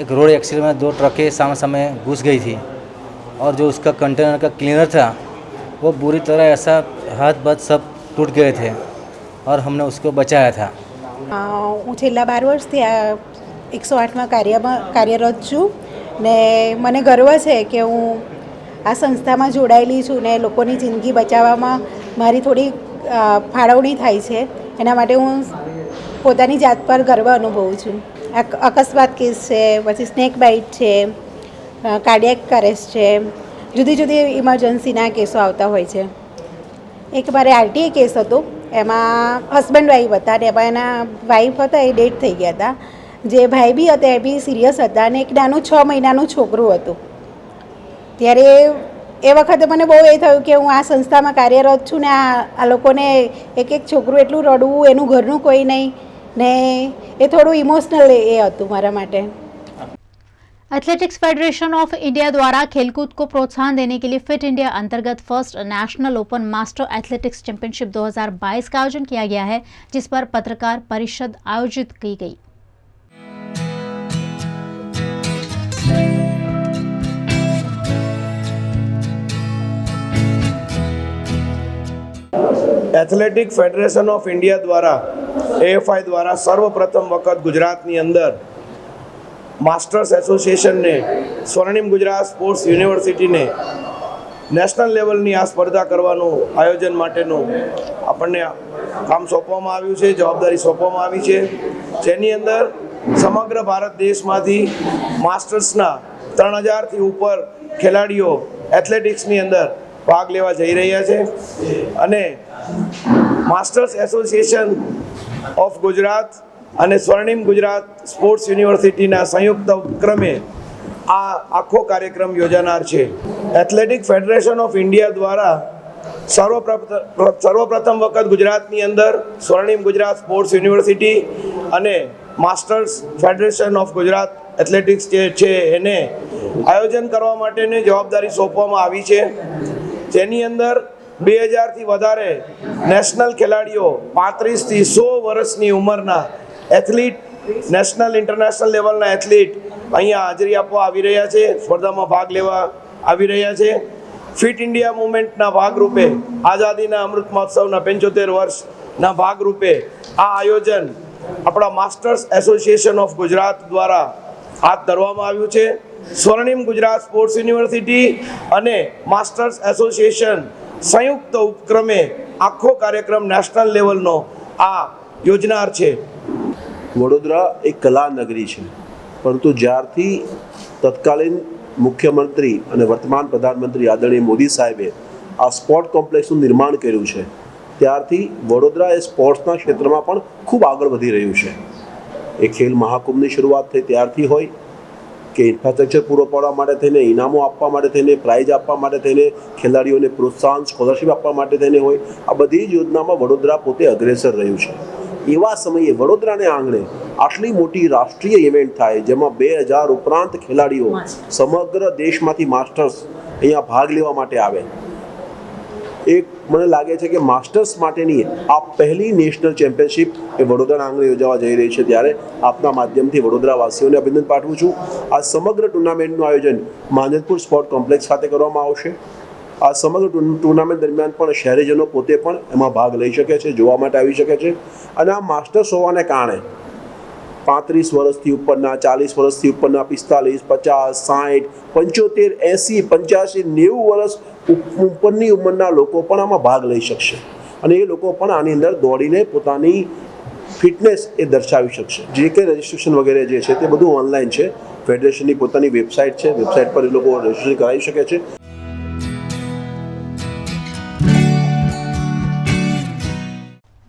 [SPEAKER 23] एक रोड एक्सीडेंट में 2 ट्रकें सामने सामने घुस गई थी और जो उसका कंटेनर का क्लीनर था वो बुरी तरह ऐसा हाथ बात सब टूट गए थे और हमने उसको बचाया था.
[SPEAKER 24] હું છેલ્લા 12 વર્ષથી આ 108માં કાર્યરત છું ને મને ગર્વ છે કે હું આ સંસ્થામાં જોડાયેલી છું ને લોકોની જિંદગી બચાવવામાં મારી થોડી ફાળવણી થાય છે. એના માટે હું પોતાની જાત પર ગર્વ અનુભવું છું. અકસ્માત કેસ છે, પછી સ્નેક બાઇટ છે, કાર્ડિયક અરેસ્ટ છે, જુદી જુદી ઇમરજન્સીના કેસો આવતા હોય છે. એક મારે આરટીઆઈ કેસ હતો, એમાં હસબન્ડ વાઈફ હતા ને એમાં એના વાઈફ હતા એ ડેથ થઈ ગયા હતા. જે ભાઈ બી હતા એ બી સિરિયસ હતા અને એક નાનું 6 મહિનાનું છોકરું હતું. ત્યારે એ વખતે મને બહુ એ થયું કે હું આ સંસ્થામાં કાર્યરત છું ને આ લોકોને એક છોકરું એટલું રડવું, એનું ઘરનું કોઈ નહીં ને એ થોડું ઇમોશનલ એ હતું મારા માટે.
[SPEAKER 1] एथलेटिक्स फेडरेशन ऑफ इंडिया द्वारा खेलकूद को प्रोत्साहन देने के लिए फिट इंडिया अंतर्गत first national open master athletics championship 2022 का आयोजन किया गया है, जिस पर पत्रकार परिषद आयोजित की गई.
[SPEAKER 13] એથ્લેટિક ફેડરેશન ઓફ ઇન્ડિયા દ્વારા એએફઆઈ દ્વારા સર્વપ્રથમ વખત ગુજરાતની અંદર માસ્ટર્સ એસોસિએશનને સ્વર્ણિમ ગુજરાત સ્પોર્ટ્સ યુનિવર્સિટીને નેશનલ લેવલની આ સ્પર્ધા કરવાનું આયોજન માટેનું આપણને કામ સોંપવામાં આવ્યું છે, જવાબદારી સોંપવામાં આવી છે, જેની અંદર સમગ્ર ભારત દેશમાંથી માસ્ટર્સના 3000થી ઉપર ખેલાડીઓ એથ્લેટિક્સની અંદર ભાગ લેવા જઈ રહ્યા છે. અને માસ્ટર્સ એસોસિએશન ઓફ ગુજરાત અને સ્વર્ણિમ ગુજરાત સ્પોર્ટ્સ યુનિવર્સિટીના સંયુક્ત ઉપક્રમે આ આખો કાર્યક્રમ યોજાનાર છે. એથ્લેટિક ફેડરેશન ઓફ ઇન્ડિયા દ્વારા સર્વપ્રથમ વખત ગુજરાતની અંદર સ્વર્ણિમ ગુજરાત સ્પોર્ટ્સ યુનિવર્સિટી અને masters federation of Gujarat athletics જે છે એને આયોજન કરવા માટેની જવાબદારી સોંપવામાં આવી છે, જેની અંદર 2000થી વધારે નેશનલ ખેલાડીઓ 35થી 100 વર્ષની ઉંમરના એથ્લીટ, નેશનલ ઇન્ટરનેશનલ લેવલના એથ્લીટ અહીંયા હાજરી આપવા આવી રહ્યા છે, સ્પર્ધામાં ભાગ લેવા આવી રહ્યા છે. ફિટ ઇન્ડિયા મુવમેન્ટના ભાગરૂપે, આઝાદીના અમૃત મહોત્સવના 75 વર્ષના ભાગરૂપે આ આયોજન આપણા માસ્ટર્સ એસોસિએશન ઓફ ગુજરાત દ્વારા હાથ ધરવામાં આવ્યું છે. સ્વર્ણિમ ગુજરાત સ્પોર્ટ્સ યુનિવર્સિટી અને માસ્ટર્સ એસોસિએશન સંયુક્ત ઉપક્રમે આખો કાર્યક્રમ નેશનલ લેવલનો આ યોજનાર છે.
[SPEAKER 3] વડોદરા એક કલા નગરી છે, પરંતુ જ્યારથી તત્કાલીન મુખ્યમંત્રી અને વર્તમાન પ્રધાનમંત્રી આદરણીય મોદી સાહેબે આ સ્પોર્ટ કોમ્પ્લેક્સનું નિર્માણ કર્યું છે, ત્યારથી વડોદરા એ સ્પોર્ટ્સના ક્ષેત્રમાં પણ ખૂબ આગળ વધી રહ્યું છે. એ ખેલ મહાકુંભની શરૂઆત થઈ ત્યારથી હોય કે ઇન્ફ્રાસ્ટ્રક્ચર પૂરો પાડવા માટે થઈને, ઇનામો આપવા માટે થઈને, પ્રાઇઝ આપવા માટે થઈને, ખેલાડીઓને પ્રોત્સાહન સ્કોલરશિપ આપવા માટે થઈને હોય, આ બધી જ યોજનામાં વડોદરા પોતે અગ્રેસર રહ્યું છે. એવા સમયે વડોદરાને આંગણે આટલી મોટી રાષ્ટ્રીય ઇવેન્ટ થાય, જેમાં 2000 ઉપરાંત ખેલાડીઓ સમગ્ર દેશમાંથી માસ્ટર્સ અહીંયા ભાગ લેવા માટે આવે, એક મને લાગે છે કે માસ્ટર્સ માટેની આ પહેલી નેશનલ ચેમ્પિયનશિપ એ વડોદરાના આંગણે યોજાવા જઈ રહી છે. ત્યારે આપના માધ્યમથી વડોદરાવાસીઓને અભિનંદન પાઠવું છું. આ સમગ્ર ટુર્નામેન્ટનું આયોજન માંજલપુર સ્પોર્ટ કોમ્પ્લેક્સ ખાતે કરવામાં આવશે. આ સમગ્ર ટુર્નામેન્ટ દરમિયાન પણ શહેરીજનો પોતે પણ એમાં ભાગ લઈ શકે છે, જોવા માટે આવી શકે છે. અને આ માસ્ટર્સ હોવાને કારણે 35 વર્ષથી ઉપરના, 40 વર્ષથી ઉપરના, 45, 50, 60, 75, 80, 85, 90 વર્ષ ઉપરની ઉંમરના લોકો પણ આમાં ભાગ લઈ શકશે અને એ લોકો પણ આની અંદર દોડીને પોતાની ફિટનેસ એ દર્શાવી શકશે. જે કે રજિસ્ટ્રેશન વગેરે જે છે તે બધું ઓનલાઈન છે. ફેડરેશનની પોતાની વેબસાઇટ છે, વેબસાઇટ પર એ લોકો રજિસ્ટ્રેશન કરાવી શકે છે.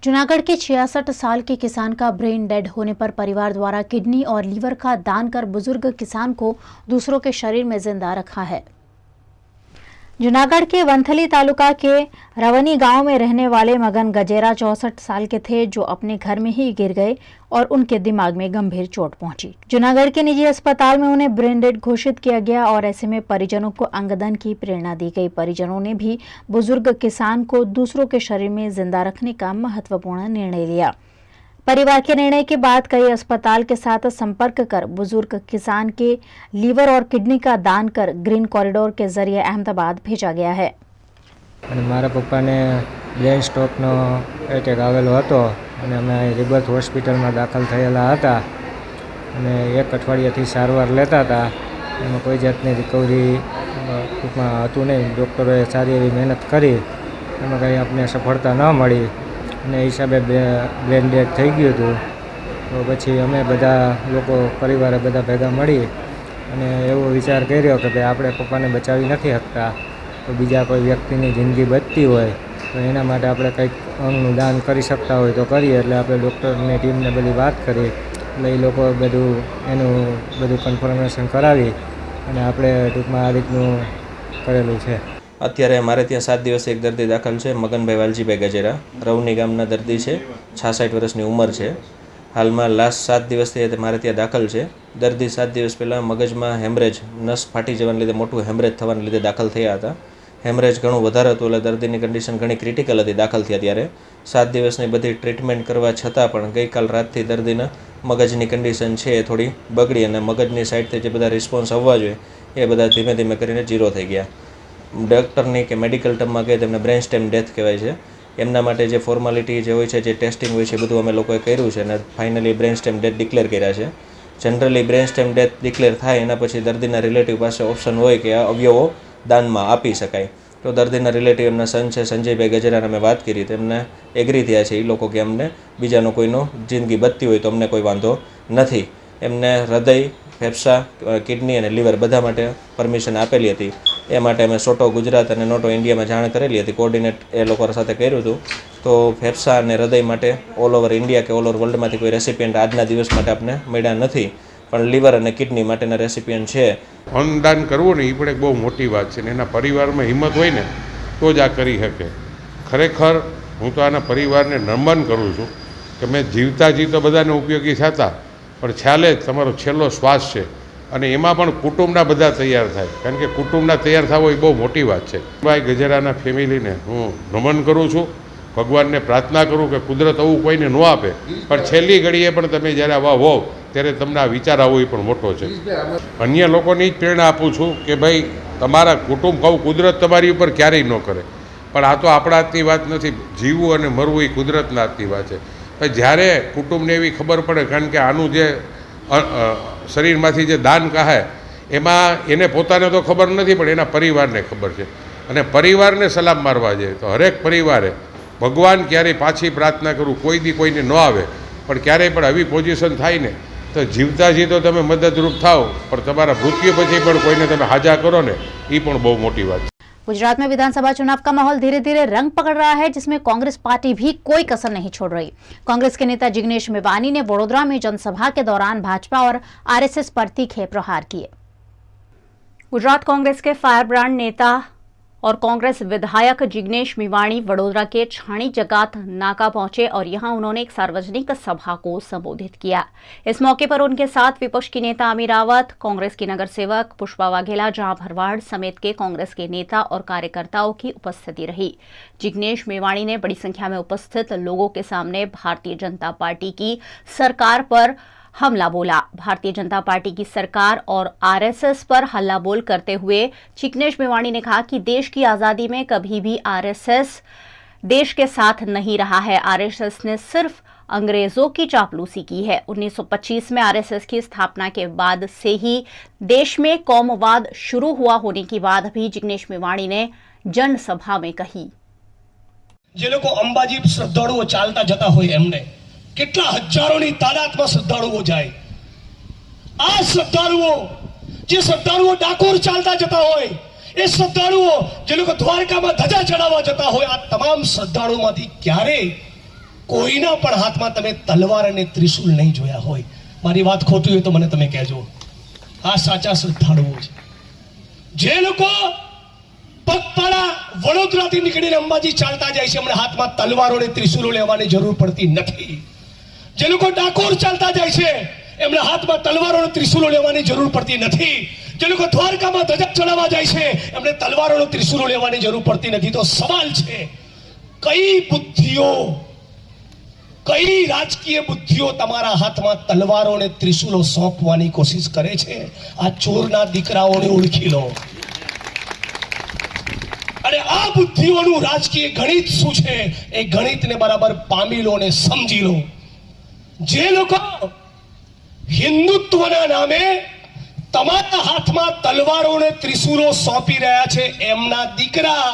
[SPEAKER 1] जूनागढ़ के 66 साल के किसान का ब्रेन डेड होने पर परिवार द्वारा किडनी और लीवर का दान कर बुजुर्ग किसान को दूसरों के शरीर में जिंदा रखा है. जूनागढ़ के वंथली तालुका के रवनी गांव में रहने वाले मगन गजेरा 64 साल के थे, जो अपने घर में ही गिर गए और उनके दिमाग में गंभीर चोट पहुंची. जूनागढ़ के निजी अस्पताल में उन्हें ब्रेन डेड घोषित किया गया और ऐसे में परिजनों को अंगदान की प्रेरणा दी गई. परिजनों ने भी बुजुर्ग किसान को दूसरों के शरीर में जिंदा रखने का महत्वपूर्ण निर्णय लिया. परिवार के निर्णय के बाद कई अस्पताल के साथ संपर्क कर बुजुर्ग किसान के लीवर और किडनी का दान कर ग्रीन कॉरिडोर के जरिए अहमदाबाद भेजा गया है.
[SPEAKER 5] મારા પપ્પાને બ્રેન સ્ટ્રોકનો એટેક આવેલો હતો અને અમે રિબર્થ હોસ્પિટલમાં દાખલ થયેલા હતા અને 1 અઠવાડિયાથી સારવાર લેતા હતા. એમાં કોઈ જાતની રિકવરી ટૂંકમાં હતું નહીં. ડૉક્ટરોએ સારી એવી મહેનત કરી, એમાં કંઈ આપણે સફળતા ન મળી અને એ હિસાબે બ્રેન ડેડ થઈ ગયું હતું. તો પછી અમે બધા લોકો પરિવારે બધા ભેગા મળી અને એવો વિચાર કર્યો કે ભાઈ આપણે પપ્પાને બચાવી નથી શકતા, તો બીજા કોઈ વ્યક્તિની જિંદગી બચતી હોય તો એના માટે આપણે કંઈક અંગનું દાન કરી શકતા હોય તો કરીએ. એટલે આપણે ડૉક્ટરની ટીમને બધી વાત કરી, એટલે એ લોકો એનું બધું કન્ફર્મેશન કરાવી અને આપણે ટૂંકમાં આ રીતનું કરેલું છે.
[SPEAKER 6] અત્યારે મારે ત્યાં 7 દિવસે એક દર્દી દાખલ છે, મગનભાઈ વાલજીભાઈ ગજેરા, રવની ગામના દર્દી છે, 66 વર્ષની ઉંમર છે. હાલમાં લાસ્ટ 7 દિવસથી મારે ત્યાં દાખલ છે. દર્દી 7 દિવસ પહેલાં મગજમાં હેમરેજ, નસ ફાટી જવાને લીધે મોટું હેમરેજ થવાને લીધે દાખલ થયા હતા. હેમરેજ ઘણું વધારે હતું એટલે દર્દીની કન્ડિશન ઘણી ક્રિટિકલ હતી દાખલ થયા ત્યારે. 7 દિવસની બધી ટ્રીટમેન્ટ કરવા છતાં પણ ગઈકાલ રાતથી દર્દીના મગજની કન્ડિશન છે એ થોડી બગડી અને મગજની સાઈડથી જે બધા રિસ્પોન્સ આવવા જોઈએ એ બધા ધીમે ધીમે કરીને 0 થઈ ગયા. ડૉક્ટરની કે મેડિકલ ટર્મમાં કહે તેમને બ્રેન સ્ટેમ ડેથ કહેવાય છે. એમના માટે જે ફોર્માલિટી જે હોય છે, જે ટેસ્ટિંગ હોય છે, બધું અમે લોકોએ કર્યું છે અને finally brain stem death declare કર્યા છે. Generally brain stem death declare થાય એના પછી દર્દીના રિલેટિવ પાસે ઓપ્શન હોય કે આ અવયવો દાનમાં આપી શકાય. તો દર્દીના રિલેટિવ એમના સન છે સંજયભાઈ ગજરાને અમે વાત કરી, તેમને એગ્રી થયા છે એ લોકો કે અમને બીજાનો કોઈનો જિંદગી બચતી હોય તો અમને કોઈ વાંધો નથી. એમને હૃદય, ફેફસા, કિડની અને લીવર બધા માટે પરમિશન આપેલી હતી. એ માટે અમે સોટો ગુજરાત અને નોટો ઇન્ડિયામાં જાણ કરેલી હતી, કોર્ડિનેટ એ લોકો સાથે કર્યું હતું. તો ફેફસા અને હૃદય માટે ઓલ ઓવર ઇન્ડિયા કે ઓલ ઓવર વર્લ્ડમાંથી કોઈ રેસિપિયન્ટ આજના દિવસ માટે આપણે મળ્યા નથી, પણ લીવર અને કિડની માટેના રેસિપિયન્ટ છે.
[SPEAKER 11] અન્નદાન કરવું ને એ પણ એક બહુ મોટી વાત છે ને એના પરિવારમાં હિંમત હોય ને તો જ આ કરી શકે. ખરેખર હું તો આના પરિવારને નમન કરું છું કે મેં જીવતા બધાને ઉપયોગી થતા, પણ છેલ્લે જ તમારો છેલ્લો શ્વાસ છે અને એમાં પણ કુટુંબના બધા તૈયાર થાય, કારણ કે કુટુંબના તૈયાર થવો એ બહુ મોટી વાત છે. ભાઈ ગજરાના ફેમિલીને હું નમન કરું છું, ભગવાનને પ્રાર્થના કરું કે કુદરત આવું કોઈને ન આપે, પણ છેલ્લી ઘડીએ પણ તમે જ્યારે આવા હોવ ત્યારે તમને આ વિચાર આવવો એ પણ મોટો છે. અન્ય લોકોને જ પ્રેરણા આપું છું કે ભાઈ તમારા કુટુંબ કહું, કુદરત તમારી ઉપર ક્યારેય ન કરે, પણ આ તો આપણા હાથની વાત નથી. જીવવું અને મરવું એ કુદરતના હાથની વાત છે. જ્યારે કુટુંબને એવી ખબર પડે, કારણ કે આનું જે શરીરમાંથી જે દાન કહે એમાં એને પોતાને તો ખબર નથી પણ એના પરિવારને ખબર છે, અને પરિવારને સલામ મારવા જોઈએ. તો હરેક પરિવારે ભગવાન ક્યારેય પાછી પ્રાર્થના કરું કોઈ દી કોઈને ન આવે, પણ ક્યારેય પણ આવી પોઝિશન થાય ને તો જીવતા તો તમે મદદરૂપ થાઓ, પણ તમારા મૃત્યુ પછી પણ કોઈને તમે હાજા કરો ને એ પણ બહુ मोटी बात है।
[SPEAKER 1] गुजरात में विधानसभा चुनाव का माहौल धीरे धीरे रंग पकड़ रहा है, जिसमें कांग्रेस पार्टी भी कोई कसर नहीं छोड़ रही। कांग्रेस के नेता जिग्नेश मेवानी ने वडोदरा में जनसभा के दौरान भाजपा और आरएसएस पर तीखे प्रहार किए। गुजरात कांग्रेस के फायर ब्रांड नेता और कांग्रेस विधायक जिग्नेश मेवानी वडोदरा के छाणी जगात नाका पहुंचे और यहां उन्होंने एक सार्वजनिक सभा को संबोधित किया। इस मौके पर उनके साथ विपक्ष की नेता अमी रावत, कांग्रेस की नगर सेवक पुष्पा वाघेला, जहां भरवाड़ समेत के कांग्रेस के नेता और कार्यकर्ताओं की उपस्थिति रही। जिग्नेश मेवानी ने बड़ी संख्या में उपस्थित लोगों के सामने भारतीय जनता पार्टी की सरकार पर हमला बोला। भारतीय जनता पार्टी की सरकार और आरएसएस पर हल्ला बोल करते हुए जिग्नेश मेवानी ने कहा कि देश की आज़ादी में कभी भी आरएसएस देश के साथ नहीं रहा है। आरएसएस ने सिर्फ अंग्रेजों की चापलूसी की है। 1925 में आरएसएस की स्थापना के बाद से ही देश में कौमवाद शुरू हुआ होने की बात भी जिग्नेश मेवानी ने जनसभा में कही।
[SPEAKER 8] जे लोग अंबाजी श्रद्धालुओ चालता जता होय एमने કેટલા હજારોની તાદાદમાં શ્રદ્ધાળુઓ જાય। આ શ્રદ્ધાળુઓ જે શ્રદ્ધાળુઓ ડાકોર ચાલતા જતા હોય, એ શ્રદ્ધાળુઓ જે લોકો દ્વારકામાં ધજા ચડાવવા જતા હોય, આ તમામ શ્રદ્ધાળુઓમાંથી ક્યારે કોઈના પણ હાથમાં તમે તલવાર અને ત્રિશૂલ નહીં જોયા હોય। મારી વાત ખોટી હોય તો મને તમે કહેજો। આ સાચા શ્રદ્ધાળુઓ છે જે લોકો પગપાળા વડોદરાથી નીકળીને અંબાજી ચાલતા જાય છે, એમણે હાથમાં તલવારો અને ત્રિશૂલો લેવાની જરૂર પડતી નથી। જે લોકો ડાકોર ચાલતા જાય છે એમણે હાથમાં તલવારો અને ત્રિશૂલો લેવાની જરૂર પડતી નથી। જે લોકો દ્વારકામાં ધજા ચડાવવા જાય છે એમણે તલવારો અને ત્રિશૂલો લેવાની જરૂર પડતી નથી। તો સવાલ છે, કઈ બુદ્ધિઓ, કઈ રાજકીય બુદ્ધિઓ તમારા હાથમાં તલવારો અને ત્રિશૂલો સોંપવાની કોશિશ કરે છે? આ ચોરના દીકરાઓને ઓળખી લો। અને આ બુદ્ધિઓનું રાજકીય ગણિત શું છે એ ગણિતને બરાબર પામી લો અને સમજી લો। જે લોકો હિન્દુત્વના નામે તમારા હાથમાં તલવારો અને ત્રિશૂલો સોંપી રહ્યા છે, એમના દીકરા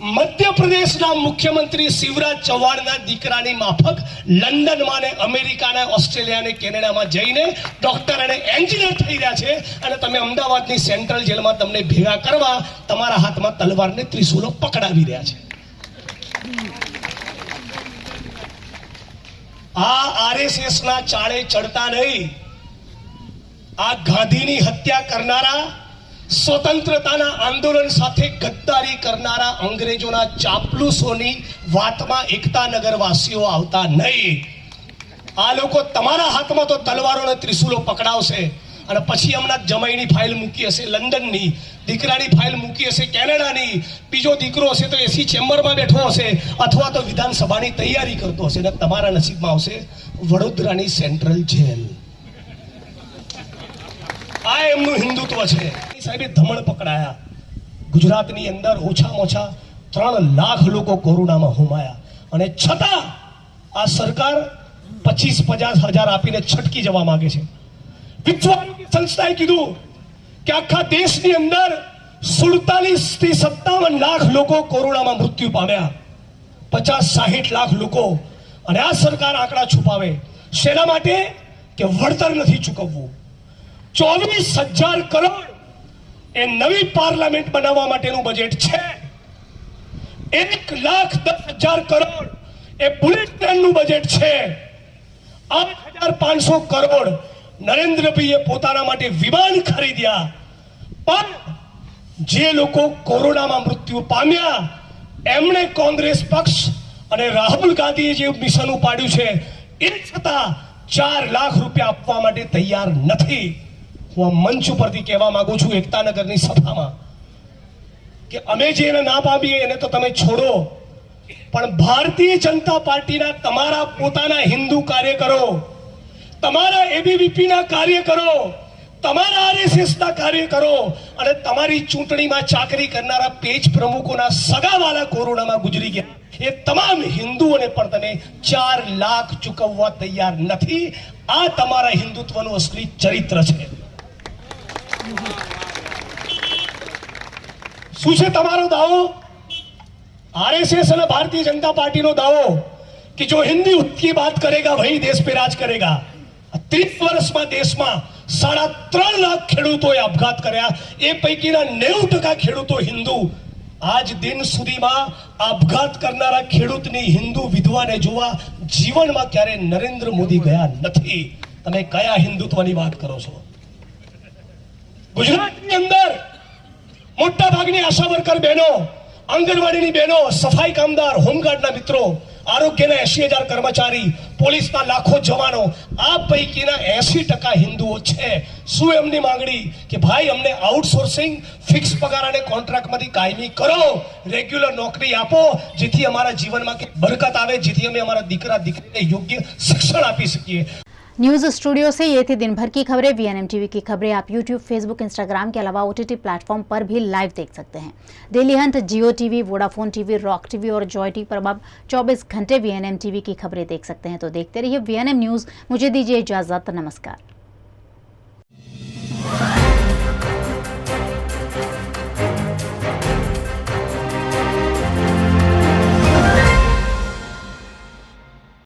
[SPEAKER 8] મધ્યપ્રદેશના મુખ્યમંત્રી શિવરાજ ચૌહાણના દીકરાની માફક લંડનમાં ને અમેરિકાના ઓસ્ટ્રેલિયા ને કેનેડામાં જઈને ડોક્ટર અને એન્જિનિયર થઈ રહ્યા છે, અને તમે અમદાવાદની સેન્ટ્રલ જેલમાં તમને ભેગા કરવા તમારા હાથમાં તલવારને ત્રિશુલો પકડાવી રહ્યા છે. આ આરએસએસના ચાળે ચડતા નહીં. આ ગાંધીની હત્યા કરનારા, સ્વતંત્રતાના આંદોલન સાથે ગદ્દારી કરનારા અંગ્રેજોના ચાપલુસોની વાતમાં એકતાનગર વાસીઓ આવતા નહીં. આ લોકો તમારા હાથમાં તો તલવારો અને ત્રિશુલો પકડાવશે, અને પછી હમણાં જમાઈની ફાઇલ મૂકી હશે લંડનની, દીકરાની ફાઇલ મૂકી હશે કેનેડાની, બીજો દીકરો હશે તો એસી ચેમ્બરમાં બેઠો હશે અથવા તો વિધાનસભાની તૈયારી કરતો હશે, અને તમારા નસીબમાં આવશે વડોદરાની સેન્ટ્રલ જેલ. આ એમનું હિન્દુત્વ છે. સાહેબે ધમણ પકડાયા. ગુજરાતની અંદર ઓછામાં ઓછા 3 લાખ લોકો કોરોનામાં હોમાયા, અને છતાં આ સરકાર 25-50 હજાર આપીને છટકી જવા માંગે છે. વિશ્વ આરોગ્ય સંસ્થાએ કીધું કે આખા દેશની અંદર 47 થી 57 લાખ લોકો કોરોનામાં મૃત્યુ પામ્યા, 50-60 લાખ લોકો. અને આ સરકાર આંકડા છુપાવે શેના માટે? કે વળતર નથી ચૂકવવું. 24,000 કરોડ એ નવી પાર્લામેન્ટ બનાવવા માટેનું બજેટ છે. 1,10,000 કરોડ એ બુલેટ ટ્રેનનું બજેટ છે. 8,500 કરોડ નરેન્દ્રભાઈએ પોતાના માટે વિમાન ખરીદ્યા. પણ જે લોકો કોરોનામાં મૃત્યુ પામ્યા એમણે કોંગ્રેસ પક્ષ અને રાહુલ ગાંધીએ જે મિશન ઉપાડ્યું છે એ છતાં 4 લાખ રૂપિયા આપવા માટે તૈયાર નથી. હું આ મંચ ઉપરથી કહેવા માંગુ છું એકતાનગરની સભામાં કે અમે જે એને ના પામીએ એને તો તમે છોડો, પણ ભારતીય જનતા પાર્ટીના તમારા પોતાના હિન્દુ કાર્યકરો, તમારા એબીવીપીના કાર્યકરો, તમારા આરએસએસના કાર્યકરો અને તમારી ચૂંટણીમાં ચાકરી કરનારા પેજ પ્રમુખોના સગાવાલા કોરોનામાં ગુજરી ગયા. એ તમામ હિન્દુઓને પણ તમે 4 લાખ ચૂકવવા તૈયાર નથી. આ તમારા હિન્દુત્વનું અસલી ચરિત્ર છે. શું છે તમારો દાવો? आरएसएस और भारतीय जनता पार्टी नो दावो कि जो हिंदी की बात करेगा वही देश पे राज करेगा. 30 વર્ષમાં દેશમાં 3.5 લાખ ખેડૂતોએ આપઘાત કર્યા, એ પૈકીના 90% ખેડૂતો હિન્દુ. આજ દિન સુધીમાં આપઘાત કરનારા ખેડૂતની હિન્દુ વિધવાને જોવા જીવનમાં ક્યારે નરેન્દ્ર મોદી ગયા નથી. તમે કયા હિન્દુત્વની વાત કરો છો? ગુજરાતની અંદર મોટા ભાગની આશા વર્કર બહેનો, આંગણવાડીની બહેનો, સફાઈ કામદાર, હોમગાર્ડના મિત્રો, આરોગ્યના 80,000 કર્મચારી, પોલીસના લાખો જવાનો, આ પૈકીના 80% હિન્દુઓ છે. શું એમની માંગણી કે ભાઈ અમને આઉટસોર્સિંગ, ફિક્સ પગાર અને કોન્ટ્રાક્ટમાંથી કાયમી કરો, રેગ્યુલર નોકરી આપો, જેથી અમારા જીવનમાં બરકત આવે, જેથી અમે हमारा દીકરા દીકરીને યોગ્ય શિક્ષણ આપી શકીએ.
[SPEAKER 1] न्यूज़ स्टूडियो से ये थी दिन भर की खबरें. वीएनएम टीवी की खबरें आप यूट्यूब, फेसबुक, इंस्टाग्राम के अलावा ओटीटी प्लेटफॉर्म पर भी लाइव देख सकते हैं. Dailyhunt, Jio TV, Vodafone TV, Rock TV और जॉय टीवी पर अब आप 24 घंटे वीएनएम टीवी की खबरें देख सकते हैं. तो देखते रहिए वीएनएम न्यूज़. मुझे दीजिए इजाजत. नमस्कार.